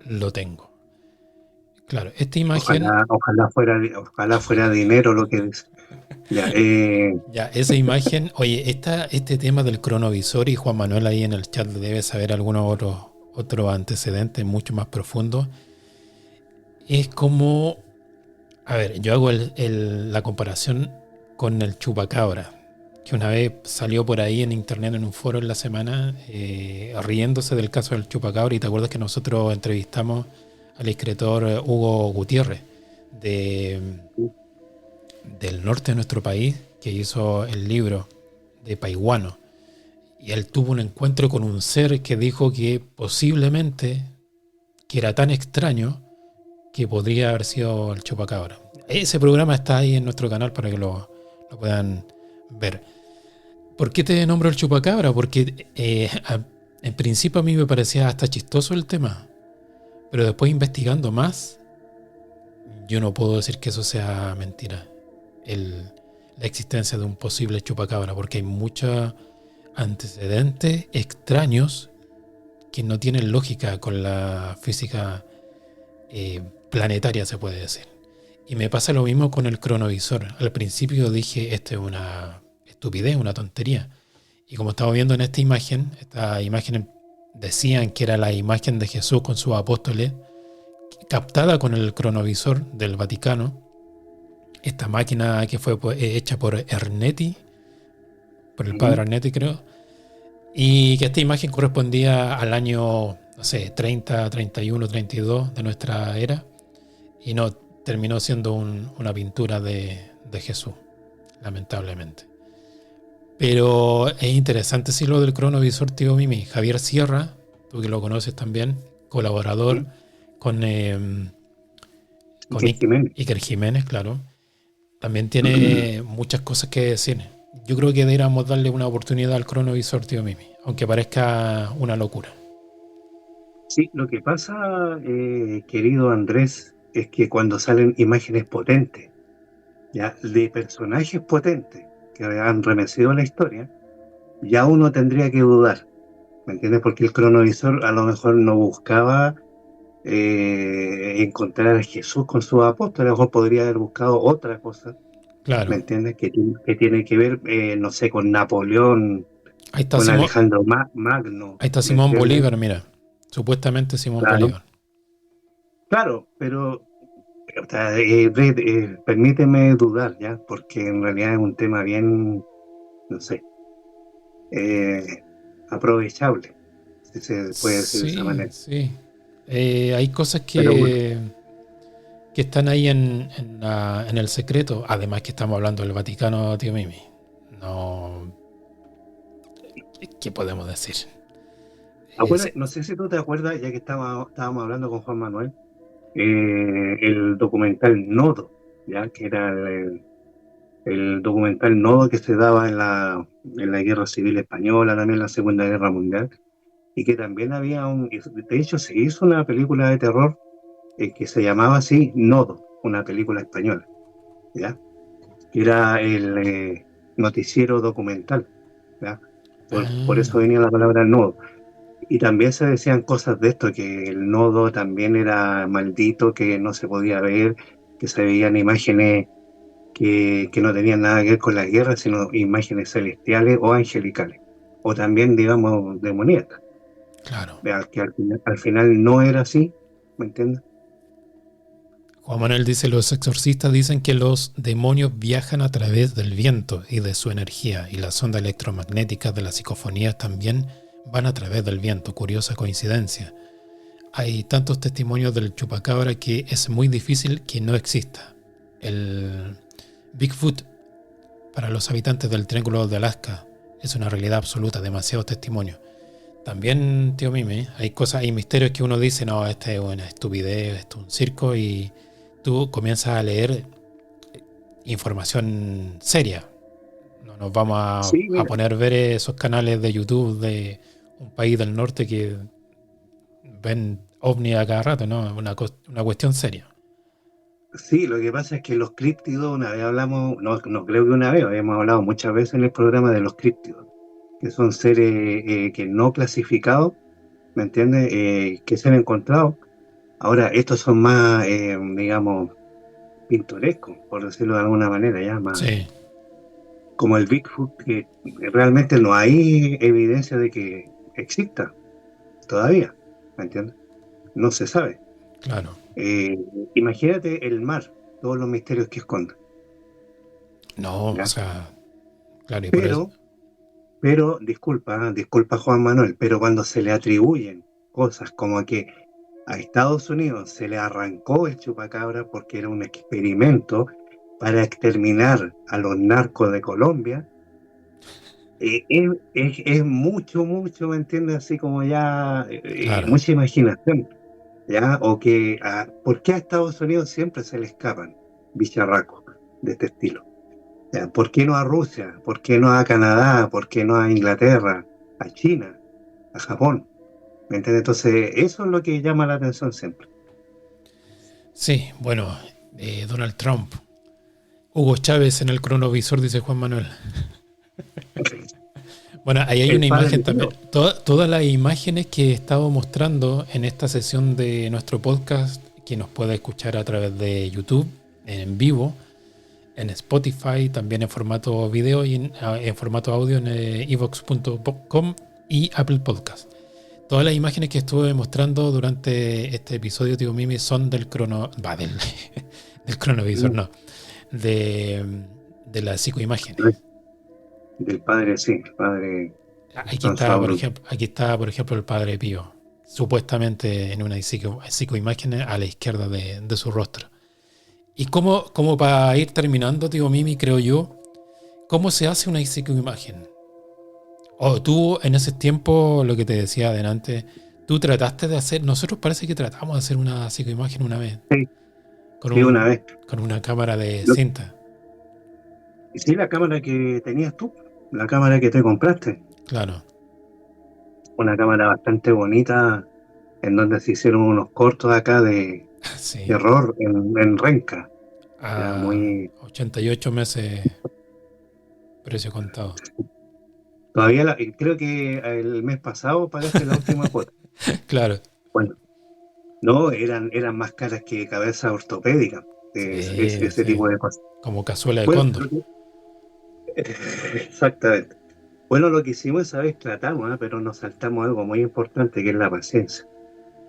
lo tengo. Claro, esta imagen, Ojalá fuera dinero lo que dice. Ya, ya, esa imagen, oye, este tema del cronovisor y Juan Manuel ahí en el chat debe saber algunos otros antecedentes mucho más profundos. Es como, a ver, yo hago la comparación con el chupacabra, que una vez salió por ahí en internet en un foro en la semana riéndose del caso del chupacabra y te acuerdas que nosotros entrevistamos al escritor Hugo Gutiérrez de, del norte de nuestro país, que hizo el libro de Paiguano. Y él tuvo un encuentro con un ser que dijo que posiblemente que era tan extraño que podría haber sido el chupacabra. Ese programa está ahí en nuestro canal para que lo puedan ver. ¿Por qué te nombro el chupacabra? Porque en principio a mí me parecía hasta chistoso el tema, pero después investigando más, yo no puedo decir que eso sea mentira, la existencia de un posible chupacabra, porque hay muchos antecedentes extraños que no tienen lógica con la física planetaria, se puede decir. Y me pasa lo mismo con el cronovisor. Al principio dije, esto es una estupidez, una tontería. Y como estamos viendo en esta imagen decían que era la imagen de Jesús con sus apóstoles, captada con el cronovisor del Vaticano. Esta máquina que fue hecha por Ernetti, por el padre Ernetti, creo. Y que esta imagen correspondía al año, no sé, 30, 31, 32 de nuestra era. Y no, terminó siendo una pintura de Jesús, lamentablemente. Pero es interesante sí lo del cronovisor, tío Mimi. Javier Sierra, tú que lo conoces también, colaborador con Iker Jiménez, claro. También tiene muchas cosas que decir. Yo creo que deberíamos darle una oportunidad al cronovisor, tío Mimi, aunque parezca una locura. Sí, lo que pasa, querido Andrés, es que cuando salen imágenes potentes, ya de personajes potentes que han remecido la historia, ya uno tendría que dudar, ¿me entiendes? Porque el cronovisor a lo mejor no buscaba encontrar a Jesús con sus apóstoles, a lo mejor podría haber buscado otra cosa, Claro. ¿me entiendes? Que tiene que ver, no sé, con Napoleón, Ahí está con Alejandro Magno. Ahí está ¿Me Simón entiendes? Bolívar, mira. Supuestamente Simón Claro, Bolívar. claro, pero o sea, permíteme dudar, ¿ya? Porque en realidad es un tema bien, no sé, eh, aprovechable, si se puede decir de esa Sí, manera. sí. Hay cosas Pero bueno, que están ahí en el secreto. Además que estamos hablando del Vaticano, tío Mimi. No, ¿qué podemos decir? no sé si tú te acuerdas, ya que estábamos hablando con Juan Manuel, el documental Nodo, ¿ya? Que era el documental Nodo que se daba en la Guerra Civil Española, también en la Segunda Guerra Mundial, y que también había de hecho se hizo una película de terror que se llamaba así Nodo, una película española, ¿ya? Que era el noticiero documental, ¿ya? Por eso venía la palabra nodo. Y también se decían cosas de esto, que el nodo también era maldito, que no se podía ver, que se veían imágenes que no tenían nada que ver con la guerra, sino imágenes celestiales o angelicales, o también, digamos, demoníacas. Claro. Que al final no era así, ¿me entiendes? Juan Manuel dice, los exorcistas dicen que los demonios viajan a través del viento y de su energía, y las ondas electromagnéticas de las psicofonías también van a través del viento. Curiosa coincidencia. Hay tantos testimonios del chupacabra que es muy difícil que no exista. El Bigfoot, para los habitantes del Triángulo de Alaska, es una realidad absoluta, demasiados testimonios. También, tío Mime, hay misterios que uno dice, no, esta es una estupidez, esto es un circo, y tú comienzas a leer información seria. No nos vamos Sí, a mira, poner a ver esos canales de YouTube de un país del norte que ven ovni a cada rato, ¿no? Una cuestión seria. sí, lo que pasa es que los críptidos, una vez hablamos, no creo que una vez, habíamos hablado muchas veces en el programa de los críptidos, que son seres que no clasificados, ¿me entiendes? Que se han encontrado. Ahora, estos son más, digamos, pintorescos, por decirlo de alguna manera, ya más Sí, como el Bigfoot, que realmente no hay evidencia de que exista todavía, ¿me entiendes? No se sabe. claro. Eh, Imagínate el mar, todos los misterios que esconde, No, o ¿ya? sea, claro, y por eso. Pero, disculpa Juan Manuel, pero cuando se le atribuyen cosas como que a Estados Unidos se le arrancó el chupacabra porque era un experimento para exterminar a los narcos de Colombia, es mucho, mucho, ¿me entiendes? Así como ya Claro. mucha imaginación, ¿ya? O que, ¿por qué a Estados Unidos siempre se le escapan bicharracos de este estilo? ¿Ya? ¿Por qué no a Rusia? ¿Por qué no a Canadá? ¿Por qué no a Inglaterra? ¿A China? ¿A Japón? ¿Me entiendes? Entonces, eso es lo que llama la atención siempre. Sí, bueno, Donald Trump. Hugo Chávez en el cronovisor, dice Juan Manuel. Bueno, ahí hay El una padre imagen también. mío, Todas las imágenes que he estado mostrando en esta sesión de nuestro podcast, que nos puede escuchar a través de YouTube, en vivo, en Spotify, también en formato video y en formato audio en evox.com y Apple Podcast. Todas las imágenes que estuve mostrando durante este episodio, tío Mimi, son del del cronovisor, no, de, de las psicoimágenes. del padre, sí, el padre Aquí está, François por Brun. ejemplo, el Padre Pío, supuestamente en una psicoimagen a la izquierda de su rostro. Y como para ir terminando, tío Mimi, creo yo, ¿cómo se hace una psicoimagen? O tú en ese tiempo, lo que te decía adelante, tú trataste de hacer, nosotros parece que tratamos de hacer una psicoimagen una vez, Sí, con sí, una un vez. con una cámara de Lo- cinta. sí, la cámara que tenías tú, la cámara que te compraste, Claro, una cámara bastante bonita, en donde se hicieron unos cortos acá de sí, terror en Renca. Ya a muy, 88 meses precio contado. todavía creo que el mes pasado parece la última cuota. Claro, Bueno, no, eran más caras que cabeza ortopédica, sí, ese sí, tipo de cosas. como cazuela de Bueno, cóndor. exactamente. Bueno, lo que hicimos esa vez tratamos, pero nos saltamos algo muy importante que es la paciencia.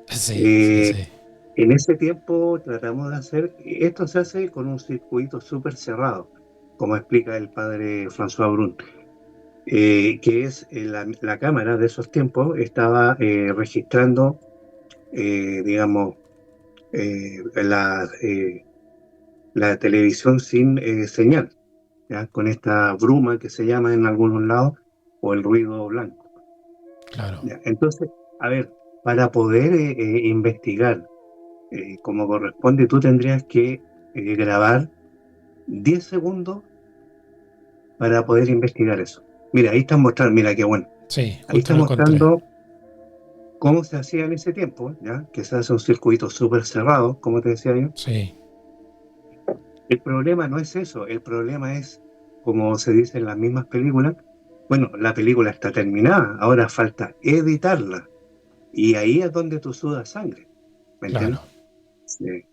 Sí, sí, Eh, sí, en ese tiempo tratamos de hacer, esto se hace con un circuito súper cerrado, como explica el padre François Brun, que es la cámara de esos tiempos estaba registrando, digamos, la televisión sin señal, ¿ya? Con esta bruma que se llama en algunos lados o el ruido blanco. claro. ¿Ya? Entonces, a ver, para poder investigar como corresponde, tú tendrías que grabar 10 segundos para poder investigar eso. Mira, ahí está mostrando, mira qué bueno. Sí, Ahí justo está lo encontré. mostrando cómo se hacía en ese tiempo, ¿ya? Que se hace un circuito súper cerrado, como te decía yo. Sí, El problema no es eso, el problema es, como se dice en las mismas películas, bueno, la película está terminada, ahora falta editarla. Y ahí es donde tú sudas sangre, ¿me entiendes? claro.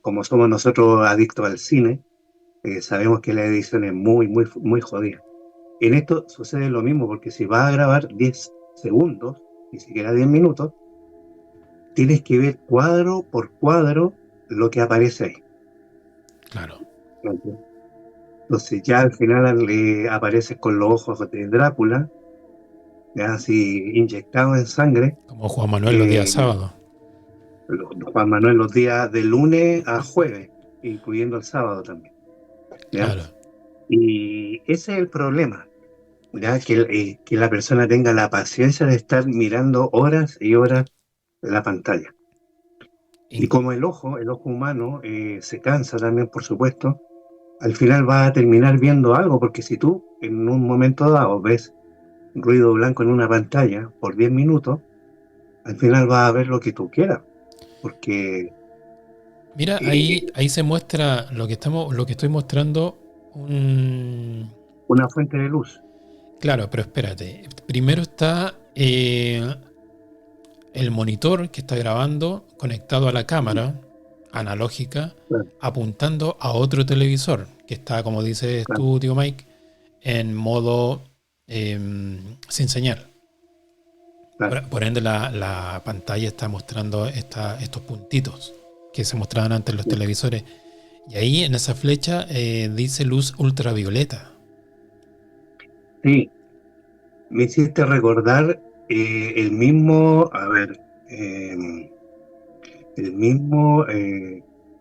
Como somos nosotros adictos al cine, sabemos que la edición es muy, muy, muy jodida. En esto sucede lo mismo, porque si vas a grabar 10 segundos, ni siquiera 10 minutos, tienes que ver cuadro por cuadro lo que aparece ahí, Claro. ¿me entiendes? Entonces ya al final le apareces con los ojos de Drácula, ya así inyectado en sangre, Como Juan Manuel los días eh, sábados. Juan Manuel los días de lunes a jueves, incluyendo el sábado también, ¿ya? Claro. Y ese es el problema, ¿ya? Que la persona tenga la paciencia de estar mirando horas y horas la pantalla. Y In- como el ojo humano se cansa también, por supuesto, al final va a terminar viendo algo, porque si tú en un momento dado ves ruido blanco en una pantalla por 10 minutos, al final vas a ver lo que tú quieras, porque Mira, ahí, eh, ahí se muestra lo que estoy mostrando. Un... una fuente de luz. Claro, pero espérate. Primero está el monitor que está grabando conectado a la cámara analógica, Claro, apuntando a otro televisor que está, como dices claro, tú, tío Mike, en modo sin señal. claro. Por ende, la pantalla está mostrando estos puntitos que se mostraban antes en los televisores. Y ahí en esa flecha dice luz ultravioleta. Sí, me hiciste recordar el mismo, a ver, el mismo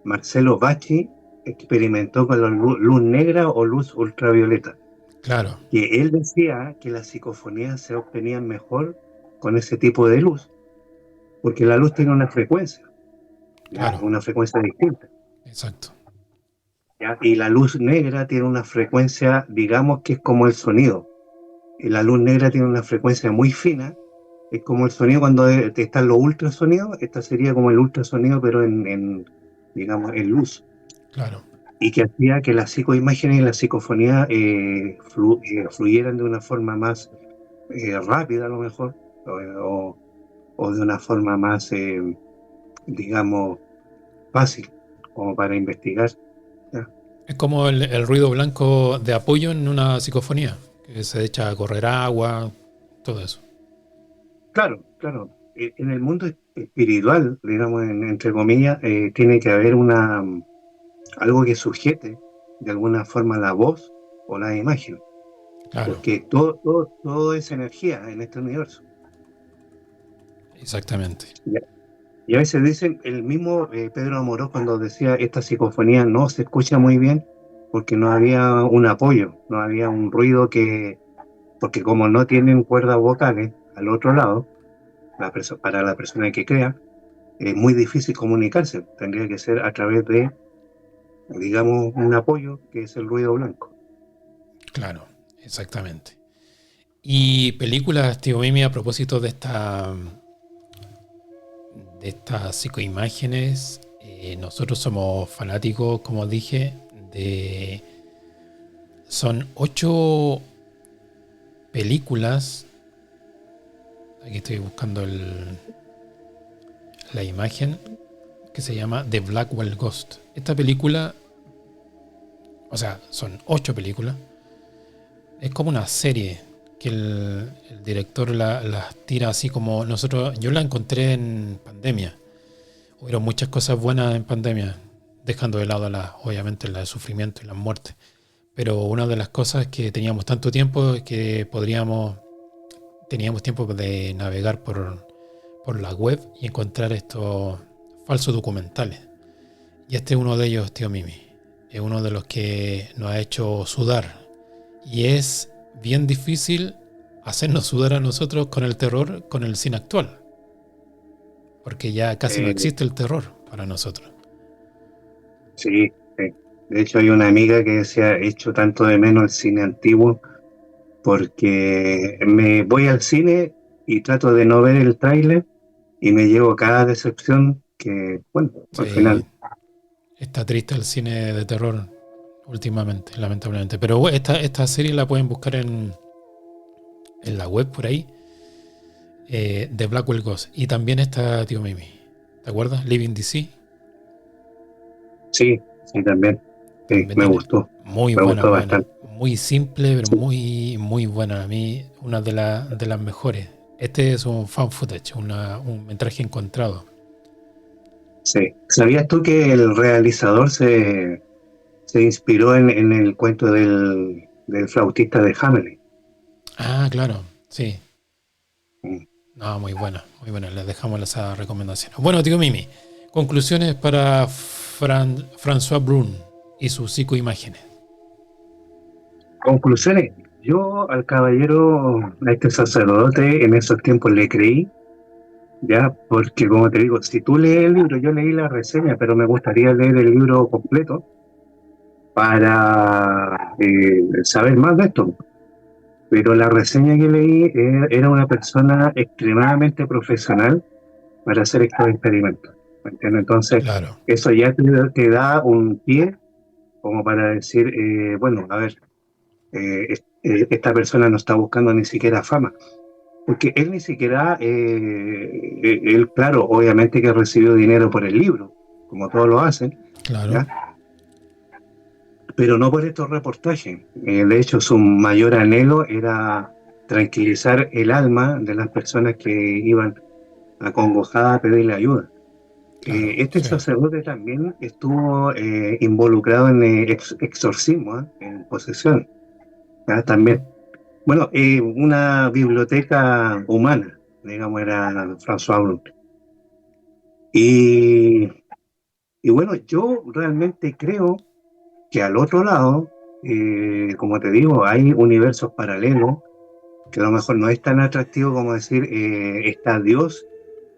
Marcelo Bacci experimentó con la luz negra o luz ultravioleta, Claro, que él decía que las psicofonías se obtenían mejor con ese tipo de luz, porque la luz tiene una frecuencia, ¿ya? claro, Una frecuencia distinta, exacto. ¿ya? Y la luz negra tiene una frecuencia, digamos que es como el sonido. Y la luz negra tiene una frecuencia muy fina, es como el sonido cuando están los ultrasonidos, esta sería como el ultrasonido, pero digamos, en luz. Claro, Y que hacía que las psicoimágenes y la psicofonía fluyeran de una forma más rápida, a lo mejor, o, o de una forma más, digamos, fácil, como para investigar. ¿Ya? es como el ruido blanco de apoyo en una psicofonía, que se echa a correr agua, todo eso. Claro, claro. En el mundo espiritual, digamos, entre comillas, tiene que haber algo que sujete de alguna forma la voz o la imagen, Claro, porque todo es energía en este universo. exactamente. ¿Ya? Y a veces dicen, el mismo Pedro Amorós cuando decía esta psicofonía no se escucha muy bien porque no había un apoyo, no había un ruido porque como no tienen cuerdas vocales al otro lado, para la persona que crea, es muy difícil comunicarse, tendría que ser a través de, digamos, un apoyo que es el ruido blanco. Claro, exactamente. Y películas, tío Mimi, a propósito de estas psicoimágenes, nosotros somos fanáticos, como dije, de... Son 8 películas. Aquí estoy buscando la imagen que se llama The Blackwell Ghost. Esta película, o sea, son 8 películas. Es como una serie que el director las tira así como nosotros. Yo la encontré en pandemia. Hubieron muchas cosas buenas en pandemia, dejando de lado obviamente la de sufrimiento y las muertes. Pero una de las cosas es que teníamos tanto tiempo que teníamos tiempo de navegar por la web y encontrar estos falsos documentales. Y este es uno de ellos, tío Mimi. Es uno de los que nos ha hecho sudar. Y es bien difícil hacernos sudar a nosotros con el terror, con el cine actual. Porque ya casi no Eh, existe el terror para nosotros. sí, sí. De hecho hay una amiga que decía, echo tanto de menos el cine antiguo porque me voy al cine y trato de no ver el tráiler y me llevo cada decepción que, bueno, al Sí, final, está triste el cine de terror últimamente, lamentablemente. Pero esta serie la pueden buscar en la web por ahí, de Blackwell Ghost. Y también está Tío Mimi. ¿Te acuerdas? Living DC. sí, sí, también, sí, También tiene muy me buena, gustó buena. bastante. Muy simple, pero Sí, muy, muy buena. A mí, una de las mejores. Este es un fan footage, un metraje encontrado. sí. ¿Sabías tú que el realizador se inspiró en el cuento del flautista de Hamelin? Ah, claro, sí. Mm. No, muy buena, muy buena. Les dejamos esa recomendación. Bueno, tío Mimi, conclusiones para François Brun y sus psicoimágenes. Conclusiones. Yo al caballero, a este sacerdote, en esos tiempos le creí, ya, porque como te digo, si tú lees el libro, yo leí la reseña, pero me gustaría leer el libro completo para saber más de esto. Pero la reseña que leí era una persona extremadamente profesional para hacer estos experimentos. ¿Me entiendes? Entonces, Claro, eso ya te da un pie como para decir, bueno, a ver, esta persona no está buscando ni siquiera fama, porque él ni siquiera, él, claro, obviamente que recibió dinero por el libro, como todos lo hacen, claro, ¿ya? Pero no por estos reportajes. De hecho, su mayor anhelo era tranquilizar el alma de las personas que iban acongojadas a pedirle ayuda. claro, Este sí, sacerdote también estuvo involucrado en exorcismo, en posesión, ¿ya? También. Bueno, una biblioteca humana, digamos, era François Brun. Y bueno, yo realmente creo que al otro lado, como te digo, hay universos paralelos que a lo mejor no es tan atractivo como decir, está Dios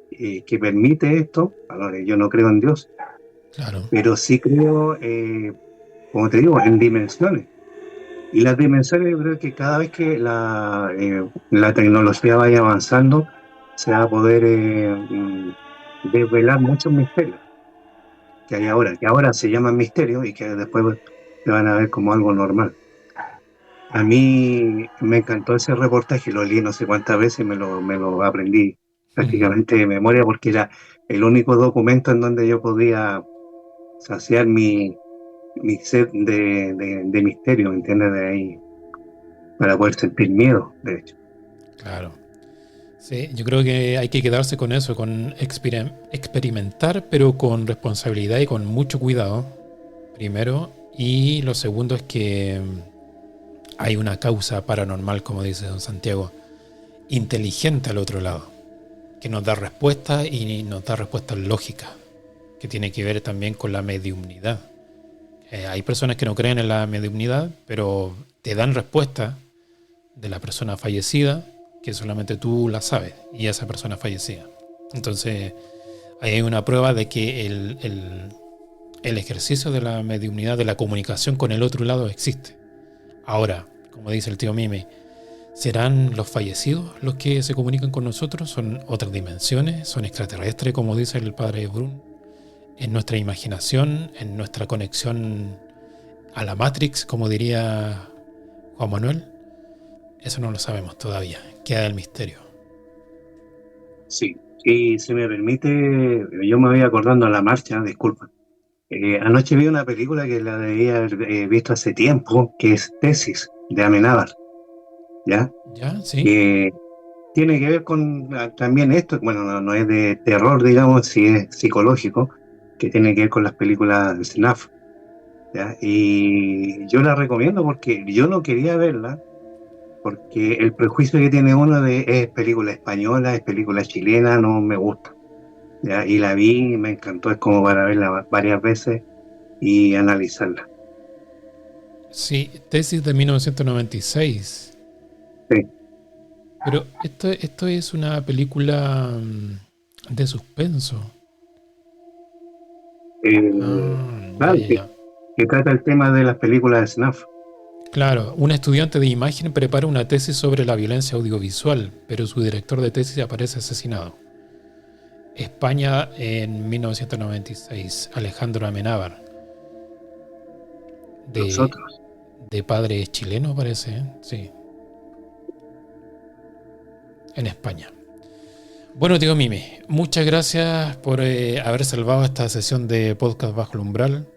que permite esto. Ahora, yo no creo en Dios, Claro. pero sí creo, como te digo, en dimensiones. Y las dimensiones yo creo que cada vez que la tecnología vaya avanzando, se va a poder desvelar muchos misterios que ahora se llaman misterios y que después se van a ver como algo normal. A mí me encantó ese reportaje, lo leí no sé cuántas veces, me lo aprendí Mm. prácticamente de memoria porque era el único documento en donde yo podía saciar mi sed de misterio, ¿me entiendes? De ahí, para poder sentir miedo, de hecho. Claro. Sí, yo creo que hay que quedarse con eso, con experimentar, pero con responsabilidad y con mucho cuidado, primero. Y lo segundo es que hay una causa paranormal, como dice don Santiago, inteligente al otro lado, que nos da respuestas y nos da respuestas lógicas, que tiene que ver también con la mediumnidad. Hay personas que no creen en la mediumnidad, pero te dan respuestas de la persona fallecida que solamente tú la sabes y esa persona fallecida. Entonces, ahí hay una prueba de que el ejercicio de la mediumnidad, de la comunicación con el otro lado existe. Ahora, como dice el tío Mimi, ¿serán los fallecidos los que se comunican con nosotros? ¿Son otras dimensiones? ¿Son extraterrestres, como dice el padre Brun? ¿En nuestra imaginación? ¿En nuestra conexión a la Matrix, como diría Juan Manuel? Eso no lo sabemos todavía. Queda el misterio. Sí, y si me permite, yo me voy acordando a la marcha, disculpa. Anoche vi una película que la debía haber visto hace tiempo, que es Tesis, de Amenábar, ¿ya? ¿Ya? ¿Sí? Que tiene que ver con también esto, bueno, no es de terror, digamos, sí es psicológico, que tiene que ver con las películas de SNAF, ¿ya? Y yo la recomiendo porque yo no quería verla, porque el prejuicio que tiene uno de es película española, es película chilena, no me gusta, ¿ya? Y la vi y me encantó, es como para verla varias veces y analizarla. Sí, tesis de 1996. Sí. Pero esto es una película de suspenso. Ya, Claro, ya, ya. que trata el tema de las películas de SNAF. Claro, un estudiante de imagen prepara una tesis sobre la violencia audiovisual, pero su director de tesis aparece asesinado. España en 1996. Alejandro Amenábar, Los de, otros. de padre chileno parece, ¿eh? Sí, en España. Bueno, tío Mimi, muchas gracias por haber salvado esta sesión de podcast Bajo el Umbral.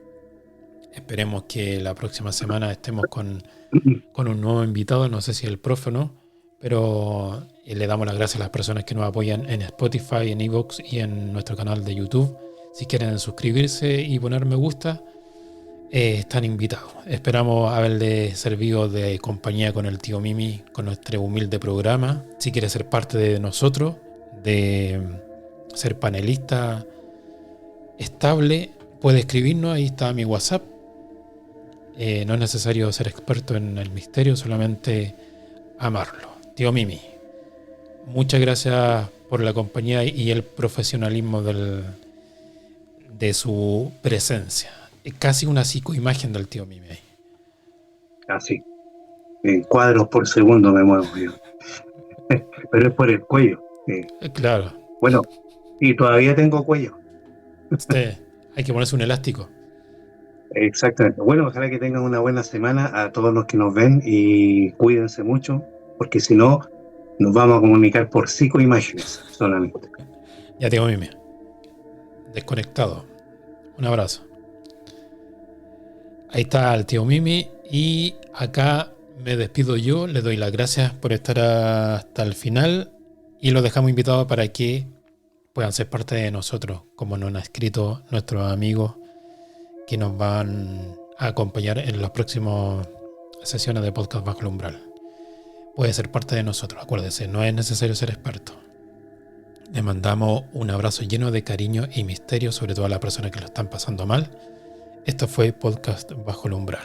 Esperemos que la próxima semana estemos con un nuevo invitado, no sé si el profe o no, pero le damos las gracias a las personas que nos apoyan en Spotify, en Evox y en nuestro canal de YouTube. Si quieren suscribirse y poner me gusta, están invitados. Esperamos haberle servido de compañía con el tío Mimi, con nuestro humilde programa. Si quiere ser parte de nosotros, de ser panelista estable, puede escribirnos, ahí está mi WhatsApp. No es necesario ser experto en el misterio, solamente amarlo. Tío Mimi, muchas gracias por la compañía y el profesionalismo de su presencia. Es casi una psicoimagen del tío Mimi ahí. Así. En cuadros por segundo me muevo yo. Pero es por el cuello. Claro, Bueno, y todavía tengo cuello. hay que ponerse un elástico. Exactamente. Bueno, ojalá que tengan una buena semana a todos los que nos ven y cuídense mucho, porque si no, nos vamos a comunicar por psicoimágenes solamente. Ya tío Mimi, desconectado. Un abrazo. Ahí está el tío Mimi y acá me despido yo, les doy las gracias por estar hasta el final y los dejamos invitados para que puedan ser parte de nosotros, como nos han escrito nuestros amigos que nos van a acompañar en las próximas sesiones de podcast Bajo el Umbral. Puede ser parte de nosotros, acuérdese, no es necesario ser experto. Le mandamos un abrazo lleno de cariño y misterio, sobre todo a las personas que lo están pasando mal. Esto fue Podcast Bajo el Umbral.